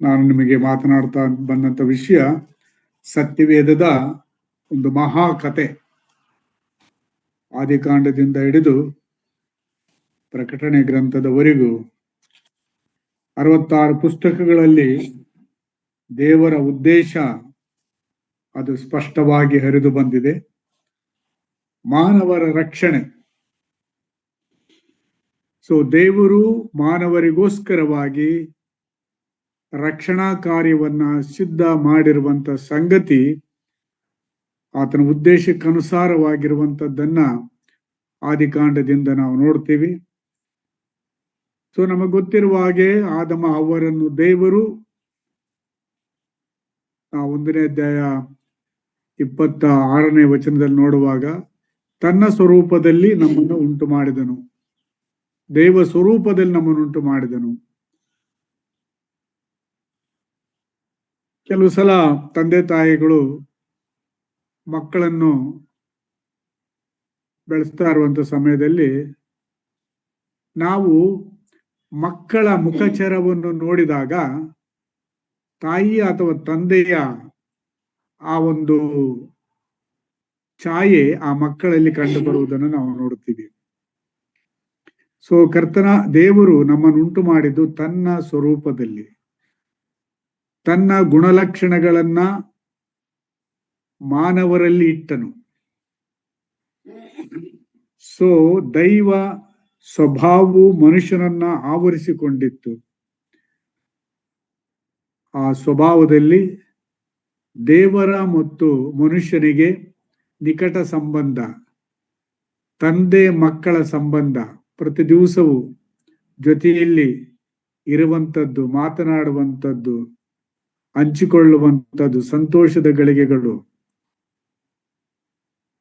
ನಾನು ನಿಮಗೆ ಮಾತನಾಡ್ತಾ ಬಂದಂತ ವಿಷಯ ಸತ್ಯವೇದದ ಒಂದು ಮಹಾಕಥೆ. ಆದಿಕಾಂಡದಿಂದ ಹಿಡಿದು ಪ್ರಕಟಣೆ ಗ್ರಂಥದವರೆಗೂ 66 ಪುಸ್ತಕಗಳಲ್ಲಿ ದೇವರ ಉದ್ದೇಶ ಅದು ಸ್ಪಷ್ಟವಾಗಿ ಹರಿದು ಬಂದಿದೆ. ಮಾನವರ ರಕ್ಷಣೆ. ದೇವರು ಮಾನವರಿಗೋಸ್ಕರವಾಗಿ ರಕ್ಷಣಾ ಕಾರ್ಯವನ್ನ ಸಿದ್ಧ ಮಾಡಿರುವಂತ ಸಂಗತಿ, ಆತನ ಉದ್ದೇಶಕ್ಕನುಸಾರವಾಗಿರುವಂತದ್ದನ್ನ ಆದಿಕಾಂಡದಿಂದ ನಾವು ನೋಡ್ತೀವಿ. ನಮಗೆ ಗೊತ್ತಿರುವ ಹಾಗೆ ಆದಮ ಅವರನ್ನು ದೇವರು 1ನೇ ಅಧ್ಯಾಯ 26ನೇ ವಚನದಲ್ಲಿ ನೋಡುವಾಗ ತನ್ನ ಸ್ವರೂಪದಲ್ಲಿ ನಮ್ಮನ್ನು ಉಂಟು ಮಾಡಿದನು. ದೇವ ಸ್ವರೂಪದಲ್ಲಿ ನಮ್ಮನ್ನು ಉಂಟು ಮಾಡಿದನು. ಕೆಲವು ಸಲ ತಂದೆ ತಾಯಿಗಳು ಮಕ್ಕಳನ್ನು ಬೆಳೆಸ್ತಾ ಇರುವಂತ ಸಮಯದಲ್ಲಿ ನಾವು ಮಕ್ಕಳ ಮುಖಚರವನ್ನು ನೋಡಿದಾಗ ತಾಯಿ ಅಥವಾ ತಂದೆಯ ಆ ಒಂದು ಛಾಯೆ ಆ ಮಕ್ಕಳಲ್ಲಿ ಕಂಡು ಬರುವುದನ್ನು ನಾವು ನೋಡುತ್ತೀವಿ. ಕರ್ತನ ದೇವರು ನಮ್ಮನ್ನು ಉಂಟು ಮಾಡಿದ್ದು ತನ್ನ ಸ್ವರೂಪದಲ್ಲಿ, ತನ್ನ ಗುಣಲಕ್ಷಣಗಳನ್ನ ಮಾನವರಲ್ಲಿ ಇಟ್ಟನು. ದೈವ ಸ್ವಭಾವವು ಮನುಷ್ಯನನ್ನ ಆವರಿಸಿಕೊಂಡಿತ್ತು. ಆ ಸ್ವಭಾವದಲ್ಲಿ ದೇವರ ಮತ್ತು ಮನುಷ್ಯನಿಗೆ ನಿಕಟ ಸಂಬಂಧ, ತಂದೆ ಮಕ್ಕಳ ಸಂಬಂಧ, ಪ್ರತಿ ದಿವಸವೂ ಜೊತೆಯಲ್ಲಿ ಇರುವಂಥದ್ದು, ಮಾತನಾಡುವಂಥದ್ದು, ಹಂಚಿಕೊಳ್ಳುವಂಥದ್ದು, ಸಂತೋಷದ ಗಳಿಗೆಗಳು,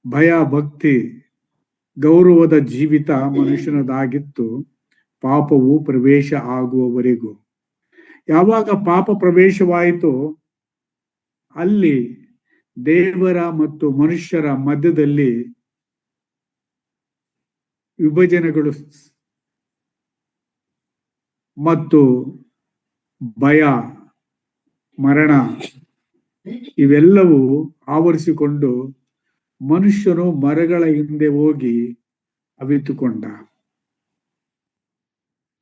ಭಯ ಭಕ್ತಿ, ಗೌರವದ ಜೀವಿತ ಮನುಷ್ಯನದಾಗಿತ್ತು ಪಾಪವು ಪ್ರವೇಶ ಆಗುವವರೆಗೂ. ಯಾವಾಗ ಪಾಪ ಪ್ರವೇಶವಾಯಿತೋ ಅಲ್ಲಿ ದೇವರ ಮತ್ತು ಮನುಷ್ಯರ ಮಧ್ಯದಲ್ಲಿ ವಿಭಜನೆಗಳು ಮತ್ತು ಭಯ, ಮರಣ ಇವೆಲ್ಲವೂ ಆವರಿಸಿಕೊಂಡು ಮನುಷ್ಯನು ಮರಗಳ ಹಿಂದೆ ಹೋಗಿ ಅವಿತುಕೊಂಡ.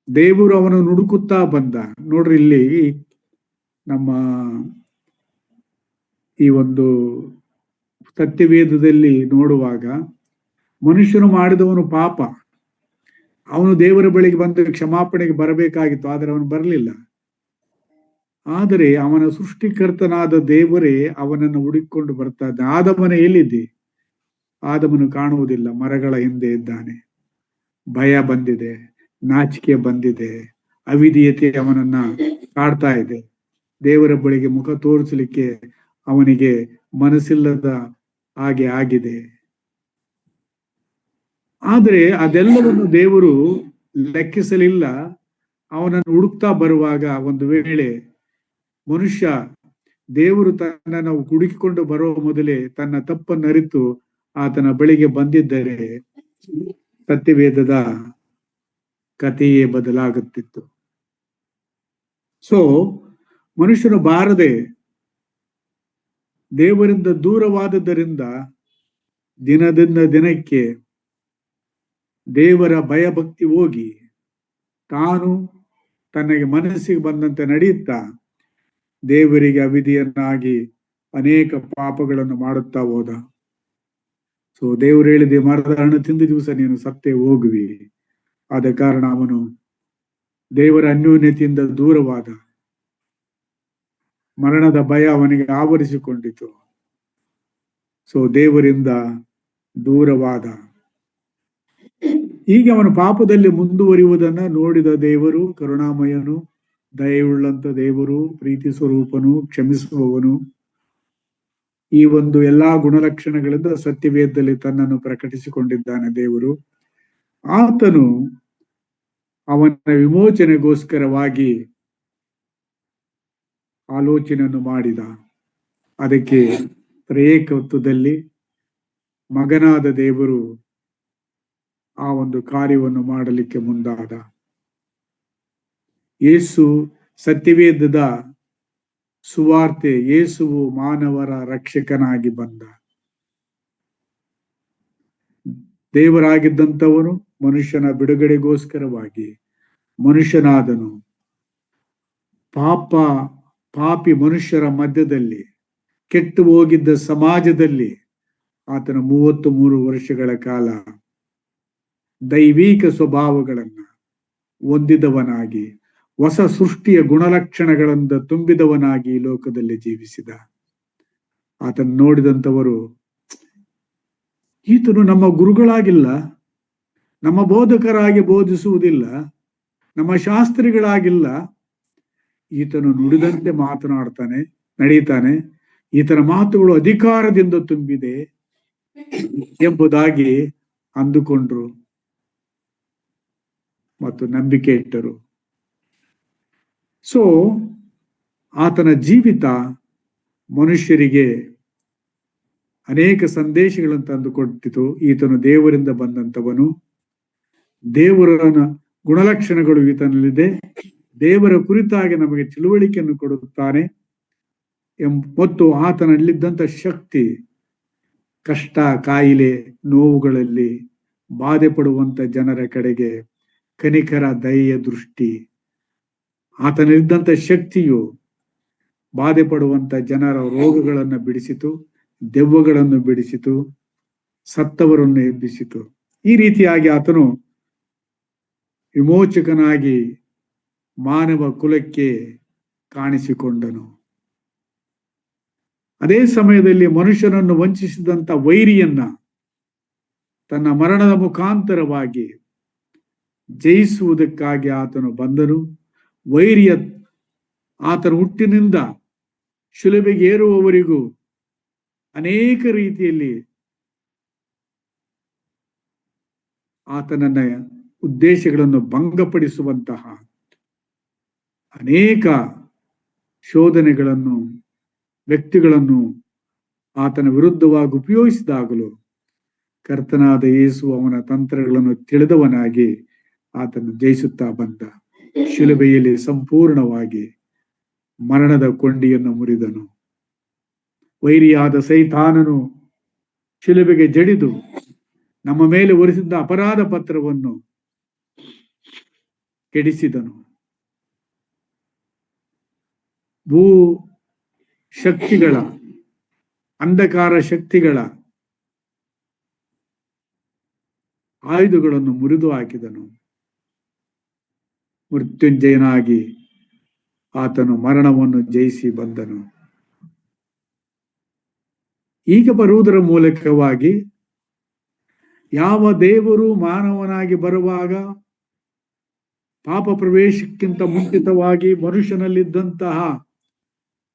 ದೇವರು ಅವನನ್ನು ಹುಡುಕುತ್ತಾ ಬಂದ. ನೋಡ್ರಿ, ಇಲ್ಲಿ ನಮ್ಮ ಈ ಒಂದು ಸತ್ಯವೇದದಲ್ಲಿ ನೋಡುವಾಗ ಮನುಷ್ಯನು ಮಾಡಿದವನು ಪಾಪ. ಅವನು ದೇವರ ಬಳಿಗೆ ಬಂದು ಕ್ಷಮಾಪಣೆಗೆ ಬರಬೇಕಾಗಿತ್ತು, ಆದರೆ ಅವನು ಬರಲಿಲ್ಲ. ಆದರೆ ಅವನ ಸೃಷ್ಟಿಕರ್ತನಾದ ದೇವರೇ ಅವನನ್ನು ಹುಡುಕಿಕೊಂಡು ಬರ್ತಾ ಇದ್ದ. ಆದಮನ ಎಲ್ಲಿದ್ದೆ? ಆದಮನು ಕಾಣುವುದಿಲ್ಲ, ಮರಗಳ ಹಿಂದೆ ಇದ್ದಾನೆ. ಭಯ ಬಂದಿದೆ, ನಾಚಿಕೆ ಬಂದಿದೆ, ಅವಿಧೇಯತೆ ಅವನನ್ನ ಕಾಡ್ತಾ ಇದೆ. ದೇವರ ಬಳಿಗೆ ಮುಖ ತೋರಿಸಲಿಕ್ಕೆ ಅವನಿಗೆ ಮನಸ್ಸಿಲ್ಲದ ಹಾಗೆ ಆಗಿದೆ. ಆದರೆ ಅದೆಲ್ಲವನ್ನು ದೇವರು ಲೆಕ್ಕಿಸಲಿಲ್ಲ. ಅವನನ್ನು ಹುಡುಕ್ತಾ ಬರುವಾಗ ಒಂದು ವೇಳೆ ಮನುಷ್ಯ ದೇವರು ತನ್ನನ್ನು ಹುಡುಕಿಕೊಂಡು ಬರುವ ಮೊದಲೇ ತನ್ನ ತಪ್ಪನ್ನು ಅರಿತು ಆತನ ಬಳಿಗೆ ಬಂದಿದ್ದರೆ ಸತ್ಯವೇದದ ಕಥೆಯೇ ಬದಲಾಗುತ್ತಿತ್ತು. ಮನುಷ್ಯನು ಬಾರದೆ ದೇವರಿಂದ ದೂರವಾದದ್ದರಿಂದ ದಿನದಿಂದ ದಿನಕ್ಕೆ ದೇವರ ಭಯಭಕ್ತಿ ಹೋಗಿ ತಾನು ತನಗೆ ಮನಸ್ಸಿಗೆ ಬಂದಂತೆ ನಡೆಯುತ್ತಾ ದೇವರಿಗೆ ಅವಿಧಿಯನ್ನಾಗಿ ಅನೇಕ ಪಾಪಗಳನ್ನು ಮಾಡುತ್ತಾ ಹೋದ. ದೇವರು ಹೇಳಿದೆ, ಮರದ ಹಣ್ಣು ತಿಂದ ದಿವಸ ನೀನು ಸತ್ತೇ ಹೋಗುವಿ. ಆದ ಕಾರಣ ಅವನು ದೇವರ ಅನ್ಯೋನ್ಯತೆಯಿಂದ ದೂರವಾದ. ಮರಣದ ಭಯ ಅವನಿಗೆ ಆವರಿಸಿಕೊಂಡಿತು. ದೇವರಿಂದ ದೂರವಾದ. ಹೀಗೆ ಅವನು ಪಾಪದಲ್ಲಿ ಮುಂದುವರಿಯುವುದನ್ನ ನೋಡಿದ ದೇವರು ಕರುಣಾಮಯನು, ದಯೆಯುಳ್ಳಂತ ದೇವರು, ಪ್ರೀತಿ ಸ್ವರೂಪನು, ಕ್ಷಮಿಸುವವನು, ಈ ಒಂದು ಎಲ್ಲಾ ಗುಣಲಕ್ಷಣಗಳಿಂದ ಸತ್ಯವೇದದಲ್ಲಿ ತನ್ನನ್ನು ಪ್ರಕಟಿಸಿಕೊಂಡಿದ್ದಾನೆ ದೇವರು. ಆತನು ಅವನ ವಿಮೋಚನೆಗೋಸ್ಕರವಾಗಿ ಆಲೋಚನೆಯನ್ನು ಮಾಡಿದ. ಅದಕ್ಕೆ ತ್ರಿಯೇಕತ್ವದಲ್ಲಿ ಮಗನಾದ ದೇವರು ಆ ಒಂದು ಕಾರ್ಯವನ್ನು ಮಾಡಲಿಕ್ಕೆ ಮುಂದಾದ. ಯೇಸು ಸತ್ಯವೇದದ ಸುವಾರ್ತೆ, ಯೇಸುವು ಮಾನವರ ರಕ್ಷಕನಾಗಿ ಬಂದ. ದೇವರಾಗಿದ್ದಂಥವನು ಮನುಷ್ಯನ ಬಿಡುಗಡೆಗೋಸ್ಕರವಾಗಿ ಮನುಷ್ಯನಾದನು. ಪಾಪಿ ಮನುಷ್ಯರ ಮಧ್ಯದಲ್ಲಿ, ಕೆಟ್ಟು ಹೋಗಿದ್ದ ಸಮಾಜದಲ್ಲಿ ಆತನ 33 ವರ್ಷಗಳ ಕಾಲ ದೈವಿಕ ಸ್ವಭಾವಗಳನ್ನ ಹೊಂದಿದವನಾಗಿ, ಹೊಸ ಸೃಷ್ಟಿಯ ಗುಣಲಕ್ಷಣಗಳಿಂದ ತುಂಬಿದವನಾಗಿ ಈ ಲೋಕದಲ್ಲಿ ಜೀವಿಸಿದ. ಆತನ ನೋಡಿದಂಥವರು, ಈತನು ನಮ್ಮ ಗುರುಗಳಾಗಿಲ್ಲ, ನಮ್ಮ ಬೋಧಕರಾಗಿ ಬೋಧಿಸುವುದಿಲ್ಲ, ನಮ್ಮ ಶಾಸ್ತ್ರಿಗಳಾಗಿಲ್ಲ, ಈತನು ನುಡಿದಂತೆ ಮಾತನಾಡ್ತಾನೆ, ನಡೀತಾನೆ, ಈತನ ಮಾತುಗಳು ಅಧಿಕಾರದಿಂದ ತುಂಬಿದೆ ಎಂಬುದಾಗಿ ಅಂದುಕೊಂಡ್ರು ಮತ್ತು ನಂಬಿಕೆ ಇಟ್ಟರು. ಸೊ ಆತನ ಜೀವಿತ ಮನುಷ್ಯರಿಗೆ ಅನೇಕ ಸಂದೇಶಗಳನ್ನು ತಂದುಕೊಟ್ಟಿತು. ಈತನು ದೇವರಿಂದ ಬಂದಂಥವನು, ದೇವರ ಗುಣಲಕ್ಷಣಗಳು ಈತನಲ್ಲಿದೆ, ದೇವರ ಕುರಿತಾಗಿ ನಮಗೆ ತಿಳುವಳಿಕೆಯನ್ನು ಕೊಡುತ್ತಾನೆ ಮತ್ತು ಆತನಲ್ಲಿದ್ದಂಥ ಶಕ್ತಿ ಕಷ್ಟ, ಕಾಯಿಲೆ, ನೋವುಗಳಲ್ಲಿ ಬಾಧೆ ಪಡುವಂತ ಜನರ ಕಡೆಗೆ ಕನಿಕರ, ದಯೆಯ ದೃಷ್ಟಿ. ಆತನಲ್ಲಿದ್ದಂಥ ಶಕ್ತಿಯು ಬಾಧೆ ಪಡುವಂತ ಜನರ ರೋಗಗಳನ್ನು ಬಿಡಿಸಿತು, ದೆವ್ವಗಳನ್ನು ಬಿಡಿಸಿತು, ಸತ್ತವರನ್ನು ಎಬ್ಬಿಸಿತು. ಈ ರೀತಿಯಾಗಿ ಆತನು ವಿಮೋಚಕನಾಗಿ ಮಾನವ ಕುಲಕ್ಕೆ ಕಾಣಿಸಿಕೊಂಡನು. ಅದೇ ಸಮಯದಲ್ಲಿ ಮನುಷ್ಯನನ್ನು ವಂಚಿಸಿದಂತ ವೈರಿಯನ್ನ ತನ್ನ ಮರಣದ ಮುಖಾಂತರವಾಗಿ ಜಯಿಸುವುದಕ್ಕಾಗಿ ಆತನು ಬಂದನು. ವೈರಿಯ ಆತನ ಹುಟ್ಟಿನಿಂದ ಶಿಲುಬೆಗೆ ಏರುವವರೆಗೂ ಅನೇಕ ರೀತಿಯಲ್ಲಿ ಆತನನ್ನ ಉದ್ದೇಶಗಳನ್ನು ಭಂಗಪಡಿಸುವಂತಹ ಅನೇಕ ಶೋಧನೆಗಳನ್ನು, ವ್ಯಕ್ತಿಗಳನ್ನು ಆತನ ವಿರುದ್ಧವಾಗಿ ಉಪಯೋಗಿಸಿದಾಗಲೂ ಕರ್ತನಾದ ಯೇಸು ಅವನ ತಂತ್ರಗಳನ್ನು ತಿಳಿದವನಾಗಿ ಆತನು ಜಯಿಸುತ್ತಾ ಬಂದ. ಶಿಲುಬೆಯಲ್ಲಿ ಸಂಪೂರ್ಣವಾಗಿ ಮರಣದ ಕೊಂಡಿಯನ್ನು ಮುರಿದನು. ವೈರಿಯಾದ ಸೈತಾನನು ಶಿಲುಬೆಗೆ ಜಡಿದು ನಮ್ಮ ಮೇಲೆ ಹೊರಿಸಿದ್ದ ಅಪರಾಧ ಪತ್ರವನ್ನು ಕೆಡಿಸಿದನು. ಭೂ ಶಕ್ತಿಗಳ, ಅಂಧಕಾರ ಶಕ್ತಿಗಳ ಆಯುಧಗಳನ್ನು ಮುರಿದು ಹಾಕಿದನು. ಮೃತ್ಯುಂಜಯನಾಗಿ ಆತನು ಮರಣವನ್ನು ಜಯಿಸಿ ಬಂದನು. ಈಗ ಬರುವುದರ ಮೂಲಕವಾಗಿ ಯಾವ ದೇವರು ಮಾನವನಾಗಿ ಬರುವಾಗ ಪಾಪ ಪ್ರವೇಶಕ್ಕಿಂತ ಮುಂಚಿತವಾಗಿ ಮನುಷ್ಯನಲ್ಲಿದ್ದಂತಹ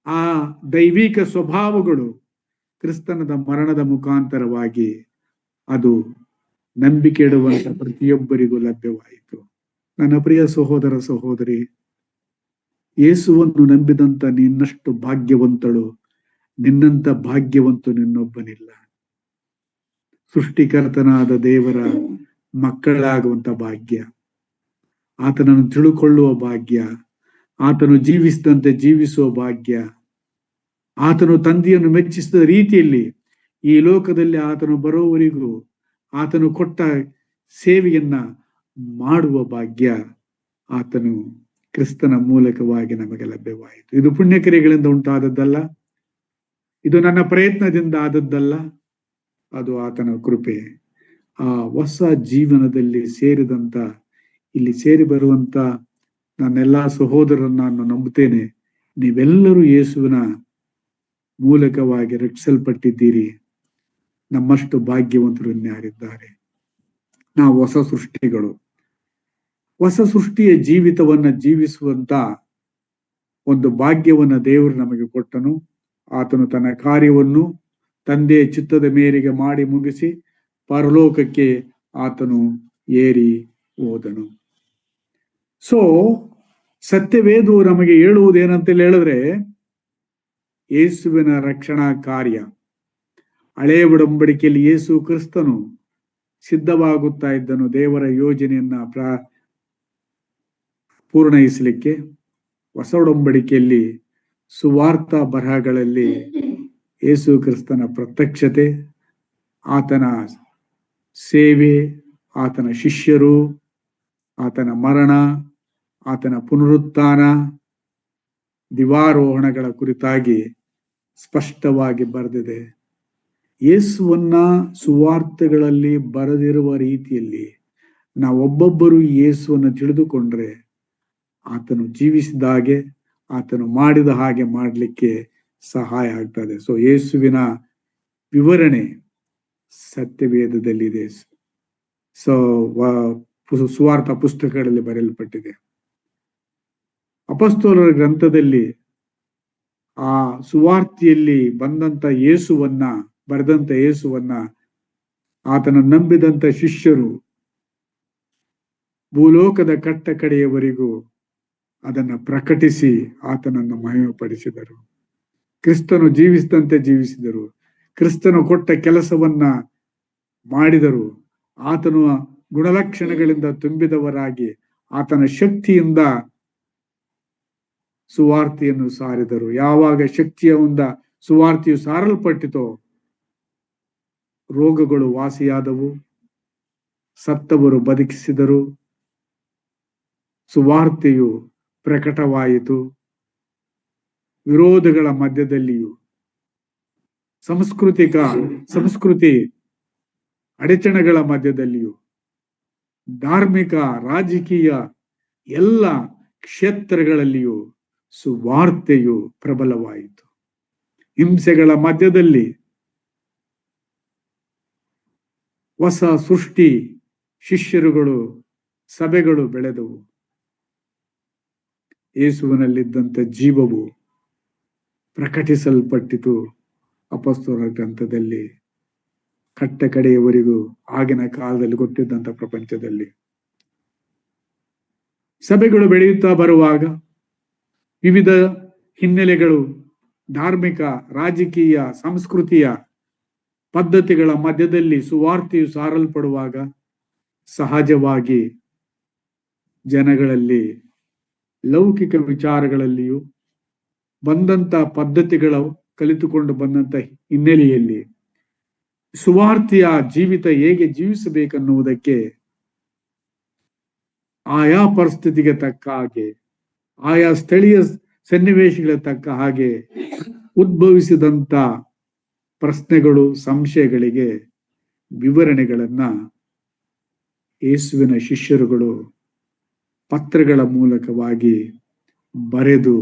ಆ ದೈವಿಕ ಸ್ವಭಾವಗಳು ಕ್ರಿಸ್ತನದ ಮರಣದ ಮುಖಾಂತರವಾಗಿ ಅದು ನಂಬಿಕೆ ಇಡುವಂತ ಪ್ರತಿಯೊಬ್ಬರಿಗೂ ಲಭ್ಯವಾಯಿತು. ನನ್ನ ಪ್ರಿಯ ಸಹೋದರ ಸಹೋದರಿ, ಯೇಸುವನ್ನು ನಂಬಿದಂತ ನಿನ್ನಷ್ಟು ಭಾಗ್ಯವಂತಳು, ನಿನ್ನಂತ ಭಾಗ್ಯವಂತು ನಿನ್ನೊಬ್ಬನಿಲ್ಲ. ಸೃಷ್ಟಿಕರ್ತನಾದ ದೇವರ ಮಕ್ಕಳಾಗುವಂತ ಭಾಗ್ಯ, ಆತನನ್ನು ತಿಳುಕೊಳ್ಳುವ ಭಾಗ್ಯ, ಆತನು ಜೀವಿಸಿದಂತೆ ಜೀವಿಸುವ ಭಾಗ್ಯ, ಆತನು ತಂದೆಯನ್ನು ಮೆಚ್ಚಿಸಿದ ರೀತಿಯಲ್ಲಿ ಈ ಲೋಕದಲ್ಲಿ ಆತನು ಬರೋವರೆಗೂ ಆತನು ಕೊಟ್ಟ ಸೇವೆಯನ್ನ ಮಾಡುವ ಭಾಗ್ಯ ಆತನು ಕ್ರಿಸ್ತನ ಮೂಲಕವಾಗಿ ನಮಗೆ ಲಭ್ಯವಾಯಿತು. ಇದು ಪುಣ್ಯಕ್ರಿಯೆಗಳಿಂದ ಉಂಟಾದದ್ದಲ್ಲ, ಇದು ನನ್ನ ಪ್ರಯತ್ನದಿಂದ ಆದದ್ದಲ್ಲ, ಅದು ಆತನ ಕೃಪೆ. ಆ ಹೊಸ ಜೀವನದಲ್ಲಿ ಸೇರಿದಂತ, ಇಲ್ಲಿ ಸೇರಿ ಬರುವಂತ ನನ್ನೆಲ್ಲಾ ಸಹೋದರರನ್ನು ನಾನು ನಂಬುತ್ತೇನೆ. ನೀವೆಲ್ಲರೂ ಯೇಸುವಿನ ಮೂಲಕವಾಗಿ ರಕ್ಷಿಸಲ್ಪಟ್ಟಿದ್ದೀರಿ. ನಮ್ಮಷ್ಟು ಭಾಗ್ಯವಂತರು ಇನ್ಯಾರಿದ್ದಾರೆ? ನಾವು ಹೊಸ ಸೃಷ್ಟಿಗಳು. ಹೊಸ ಸೃಷ್ಟಿಯ ಜೀವಿತವನ್ನ ಜೀವಿಸುವಂತ ಒಂದು ಭಾಗ್ಯವನ್ನ ದೇವರು ನಮಗೆ ಕೊಟ್ಟನು. ಆತನು ತನ್ನ ಕಾರ್ಯವನ್ನು ತಂದೆಯ ಚಿತ್ತದ ಮೇರೆಗೆ ಮಾಡಿ ಮುಗಿಸಿ ಪರಲೋಕಕ್ಕೆ ಆತನು ಏರಿ ಹೋದನು. ಸೊ ಸತ್ಯವೇದವು ನಮಗೆ ಹೇಳುವುದೇನಂತ ಹೇಳಿದ್ರೆ, ಯೇಸುವಿನ ರಕ್ಷಣಾ ಕಾರ್ಯ ಹಳೆಯ ಒಡಂಬಡಿಕೆಯಲ್ಲಿ ಯೇಸು ಕ್ರಿಸ್ತನು ಸಿದ್ಧವಾಗುತ್ತಾ ಇದ್ದನು ದೇವರ ಯೋಜನೆಯನ್ನ ಪೂರ್ಣಯಿಸಲಿಕ್ಕೆ. ಹೊಸ ಒಡಂಬಡಿಕೆಯಲ್ಲಿ ಸುವಾರ್ಥ ಬರಹಗಳಲ್ಲಿ ಯೇಸು ಕ್ರಿಸ್ತನ ಪ್ರತ್ಯಕ್ಷತೆ, ಆತನ ಸೇವೆ, ಆತನ ಶಿಷ್ಯರು, ಆತನ ಮರಣ, ಆತನ ಪುನರುತ್ಥಾನ, ದಿವಾರೋಹಣಗಳ ಕುರಿತಾಗಿ ಸ್ಪಷ್ಟವಾಗಿ ಬರೆದಿದೆ. ಯೇಸುವನ್ನ ಸುವಾರ್ತೆಗಳಲ್ಲಿ ಬರೆದಿರುವ ರೀತಿಯಲ್ಲಿ ನಾವೊಬ್ಬೊಬ್ಬರು ಯೇಸುವನ್ನು ತಿಳಿದುಕೊಂಡ್ರೆ ಆತನು ಜೀವಿಸಿದ ಹಾಗೆ, ಆತನು ಮಾಡಿದ ಹಾಗೆ ಮಾಡಲಿಕ್ಕೆ ಸಹಾಯ ಆಗ್ತದೆ. ಸೊ ಯೇಸುವಿನ ವಿವರಣೆ ಸತ್ಯವೇದದಲ್ಲಿದೆ. ಸೊ ಸುವಾರ್ಥ ಪುಸ್ತಕಗಳಲ್ಲಿ ಬರೆಯಲ್ಪಟ್ಟಿದೆ. ಅಪೊಸ್ತಲರ ಗ್ರಂಥದಲ್ಲಿ ಆ ಸುವಾರ್ತೆಯಲ್ಲಿ ಬಂದಂತ ಯೇಸುವನ್ನ, ಬರೆದಂತ ಯೇಸುವನ್ನ ಆತನ ನಂಬಿದಂತ ಶಿಷ್ಯರು ಭೂಲೋಕದ ಕಟ್ಟ ಕಡೆಯವರೆಗೂ ಅದನ್ನು ಪ್ರಕಟಿಸಿ ಆತನನ್ನು ಮಹಿಮೆಪಡಿಸಿದರು. ಕ್ರಿಸ್ತನು ಜೀವಿಸಿದಂತೆ ಜೀವಿಸಿದರು. ಕ್ರಿಸ್ತನು ಕೊಟ್ಟ ಕೆಲಸವನ್ನ ಮಾಡಿದರು. ಆತನು ಗುಣಲಕ್ಷಣಗಳಿಂದ ತುಂಬಿದವರಾಗಿ ಆತನ ಶಕ್ತಿಯಿಂದ ಸುವಾರ್ತೆಯನ್ನು ಸಾರಿದರು. ಯಾವಾಗ ಶಕ್ತಿಯಿಂದ ಸುವಾರ್ತೆಯು ಸಾರಲ್ಪಟ್ಟಿತೋ ರೋಗಗಳು ವಾಸಿಯಾದವು, ಸತ್ತವರು ಬದುಕಿಸಿದರು, ಸುವಾರ್ತೆಯು ಪ್ರಕಟವಾಯಿತು. ವಿರೋಧಗಳ ಮಧ್ಯದಲ್ಲಿಯೂ ಸಂಸ್ಕೃತಿ ಅಡಚಣೆಗಳ ಮಧ್ಯದಲ್ಲಿಯೂ ಧಾರ್ಮಿಕ, ರಾಜಕೀಯ ಎಲ್ಲ ಕ್ಷೇತ್ರಗಳಲ್ಲಿಯೂ ಸುವಾರ್ತೆಯು ಪ್ರಬಲವಾಯಿತು. ಹಿಂಸೆಗಳ ಮಧ್ಯದಲ್ಲಿ ಹೊಸ ಸೃಷ್ಟಿ, ಶಿಷ್ಯರುಗಳು, ಸಭೆಗಳು ಬೆಳೆದವು. ಯೇಸುವಿನಲ್ಲಿದ್ದಂಥ ಜೀವವು ಪ್ರಕಟಿಸಲ್ಪಟ್ಟಿತು. ಅಪೊಸ್ತಲರ ಗ್ರಂಥದಲ್ಲಿ ಕಟ್ಟ ಕಡೆಯವರೆಗೂ ಆಗಿನ ಕಾಲದಲ್ಲಿ ಗೊತ್ತಿದ್ದಂಥ ಪ್ರಪಂಚದಲ್ಲಿ ಸಭೆಗಳು ಬೆಳೆಯುತ್ತಾ ಬರುವಾಗ ವಿವಿಧ ಹಿನ್ನೆಲೆಗಳು, ಧಾರ್ಮಿಕ, ರಾಜಕೀಯ, ಸಂಸ್ಕೃತಿಯ ಪದ್ಧತಿಗಳ ಮಧ್ಯದಲ್ಲಿ ಸುವಾರ್ತೆಯು ಸಾರಲ್ಪಡುವಾಗ ಸಹಜವಾಗಿ ಜನಗಳಲ್ಲಿ ಲೌಕಿಕ ವಿಚಾರಗಳಲ್ಲಿಯೂ ಬಂದಂತ ಪದ್ಧತಿಗಳು ಕಲಿತುಕೊಂಡು ಬಂದಂತ ಹಿನ್ನೆಲೆಯಲ್ಲಿ ಸುವಾರ್ತೆಯ ಜೀವಿತ ಹೇಗೆ ಜೀವಿಸಬೇಕನ್ನುವುದಕ್ಕೆ ಆಯಾ ಪರಿಸ್ಥಿತಿಗೆ ತಕ್ಕ ಹಾಗೆ, ಆಯಾ ಸ್ಥಳೀಯ ಸನ್ನಿವೇಶಗಳ ತಕ್ಕ ಹಾಗೆ ಉದ್ಭವಿಸಿದಂತ ಪ್ರಶ್ನೆಗಳು, ಸಂಶಯಗಳಿಗೆ ವಿವರಣೆಗಳನ್ನ ಯೇಸುವಿನ ಶಿಷ್ಯರುಗಳು ಪತ್ರಗಳ ಮೂಲಕವಾಗಿ ಬರೆದು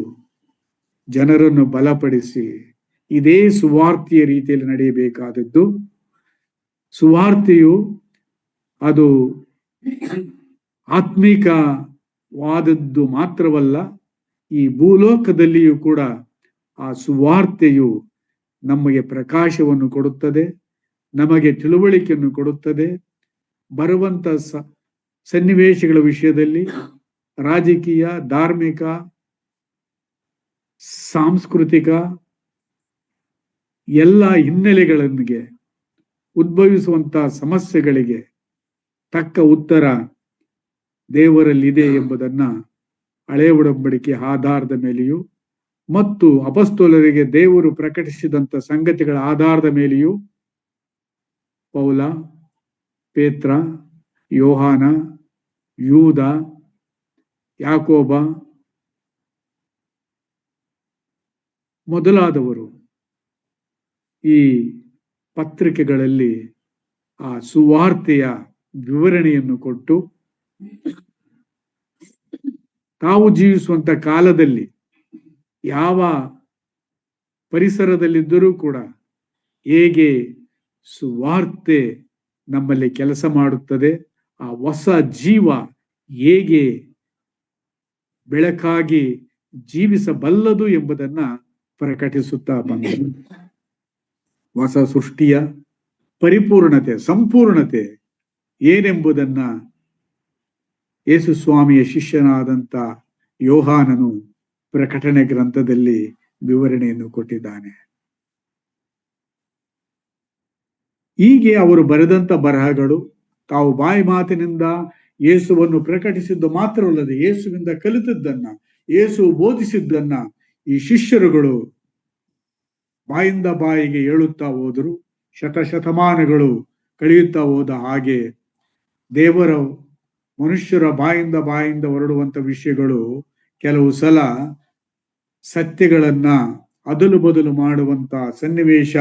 ಜನರನ್ನು ಬಲಪಡಿಸಿ ಇದೇ ಸುವಾರ್ತೆಯ ರೀತಿಯಲ್ಲಿ ನಡೆಯಬೇಕಾದದ್ದು. ಸುವಾರ್ತೆಯು ಅದು ಆತ್ಮಿಕವಾದದ್ದು ಮಾತ್ರವಲ್ಲ, ಈ ಭೂಲೋಕದಲ್ಲಿಯೂ ಕೂಡ ಆ ಸುವಾರ್ತೆಯು ನಮಗೆ ಪ್ರಕಾಶವನ್ನು ಕೊಡುತ್ತದೆ, ನಮಗೆ ತಿಳುವಳಿಕೆಯನ್ನು ಕೊಡುತ್ತದೆ. ಬರುವಂತ ಸನ್ನಿವೇಶಗಳ ವಿಷಯದಲ್ಲಿ ರಾಜಕೀಯ, ಧಾರ್ಮಿಕ, ಸಾಂಸ್ಕೃತಿಕ ಎಲ್ಲ ಹಿನ್ನೆಲೆಗಳಿಗೆ ಉದ್ಭವಿಸುವಂತ ಸಮಸ್ಯೆಗಳಿಗೆ ತಕ್ಕ ಉತ್ತರ ದೇವರಲ್ಲಿದೆ ಎಂಬುದನ್ನ ಹಳೆಯ ಒಡಂಬಡಿಕೆ ಆಧಾರದ ಮೇಲೆಯೂ ಮತ್ತು ಅಪೊಸ್ತಲರಿಗೆ ದೇವರು ಪ್ರಕಟಿಸಿದಂತ ಸಂಗತಿಗಳ ಆಧಾರದ ಮೇಲೆಯೂ ಪೌಲ, ಪೇತ್ರ, ಯೋಹಾನ, ಯೂದ, ಯಾಕೋಬ ಮೊದಲಾದವರು ಈ ಪತ್ರಿಕೆಗಳಲ್ಲಿ ಆ ಸುವಾರ್ತೆಯ ವಿವರಣೆಯನ್ನು ಕೊಟ್ಟು ತಾವು ಜೀವಿಸುವಂತ ಕಾಲದಲ್ಲಿ ಯಾವ ಪರಿಸರದಲ್ಲಿದ್ದರೂ ಕೂಡ ಹೇಗೆ ಸುವಾರ್ತೆ ನಮ್ಮಲ್ಲಿ ಕೆಲಸ ಮಾಡುತ್ತದೆ, ಆ ಹೊಸ ಜೀವ ಹೇಗೆ ಬೆಳಕಾಗಿ ಜೀವಿಸಬಲ್ಲದು ಎಂಬುದನ್ನ ಪ್ರಕಟಿಸುತ್ತಾ ಬಂದರು. ಹೊಸ ಸೃಷ್ಟಿಯ ಪರಿಪೂರ್ಣತೆ, ಸಂಪೂರ್ಣತೆ ಏನೆಂಬುದನ್ನ ಯೇಸು ಸ್ವಾಮಿಯ ಶಿಷ್ಯನಾದಂತ ಯೋಹಾನನು ಪ್ರಕಟಣೆ ಗ್ರಂಥದಲ್ಲಿ ವಿವರಣೆಯನ್ನು ಕೊಟ್ಟಿದ್ದಾನೆ. ಹೀಗೆ ಅವರು ಬರೆದಂತ ಬರಹಗಳು ತಾವು ಬಾಯಿ ಮಾತಿನಿಂದ ಯೇಸುವನ್ನು ಪ್ರಕಟಿಸಿದ್ದು ಮಾತ್ರವಲ್ಲದೆ ಯೇಸುವಿಂದ ಕಲಿತದ್ದನ್ನ, ಯೇಸು ಬೋಧಿಸಿದ್ದನ್ನ ಈ ಶಿಷ್ಯರುಗಳು ಬಾಯಿಂದ ಬಾಯಿಗೆ ಹೇಳುತ್ತಾ ಹೋದರು. ಶತಮಾನಗಳು ಕಳೆಯುತ್ತಾ ಹೋದ ಹಾಗೆ ದೇವರ ಮನುಷ್ಯರ ಬಾಯಿಂದ ಹೊರಡುವಂತ ವಿಷಯಗಳು ಕೆಲವು ಸಲ ಸತ್ಯಗಳನ್ನ ಅದಲು ಬದಲು ಮಾಡುವಂತ ಸನ್ನಿವೇಶ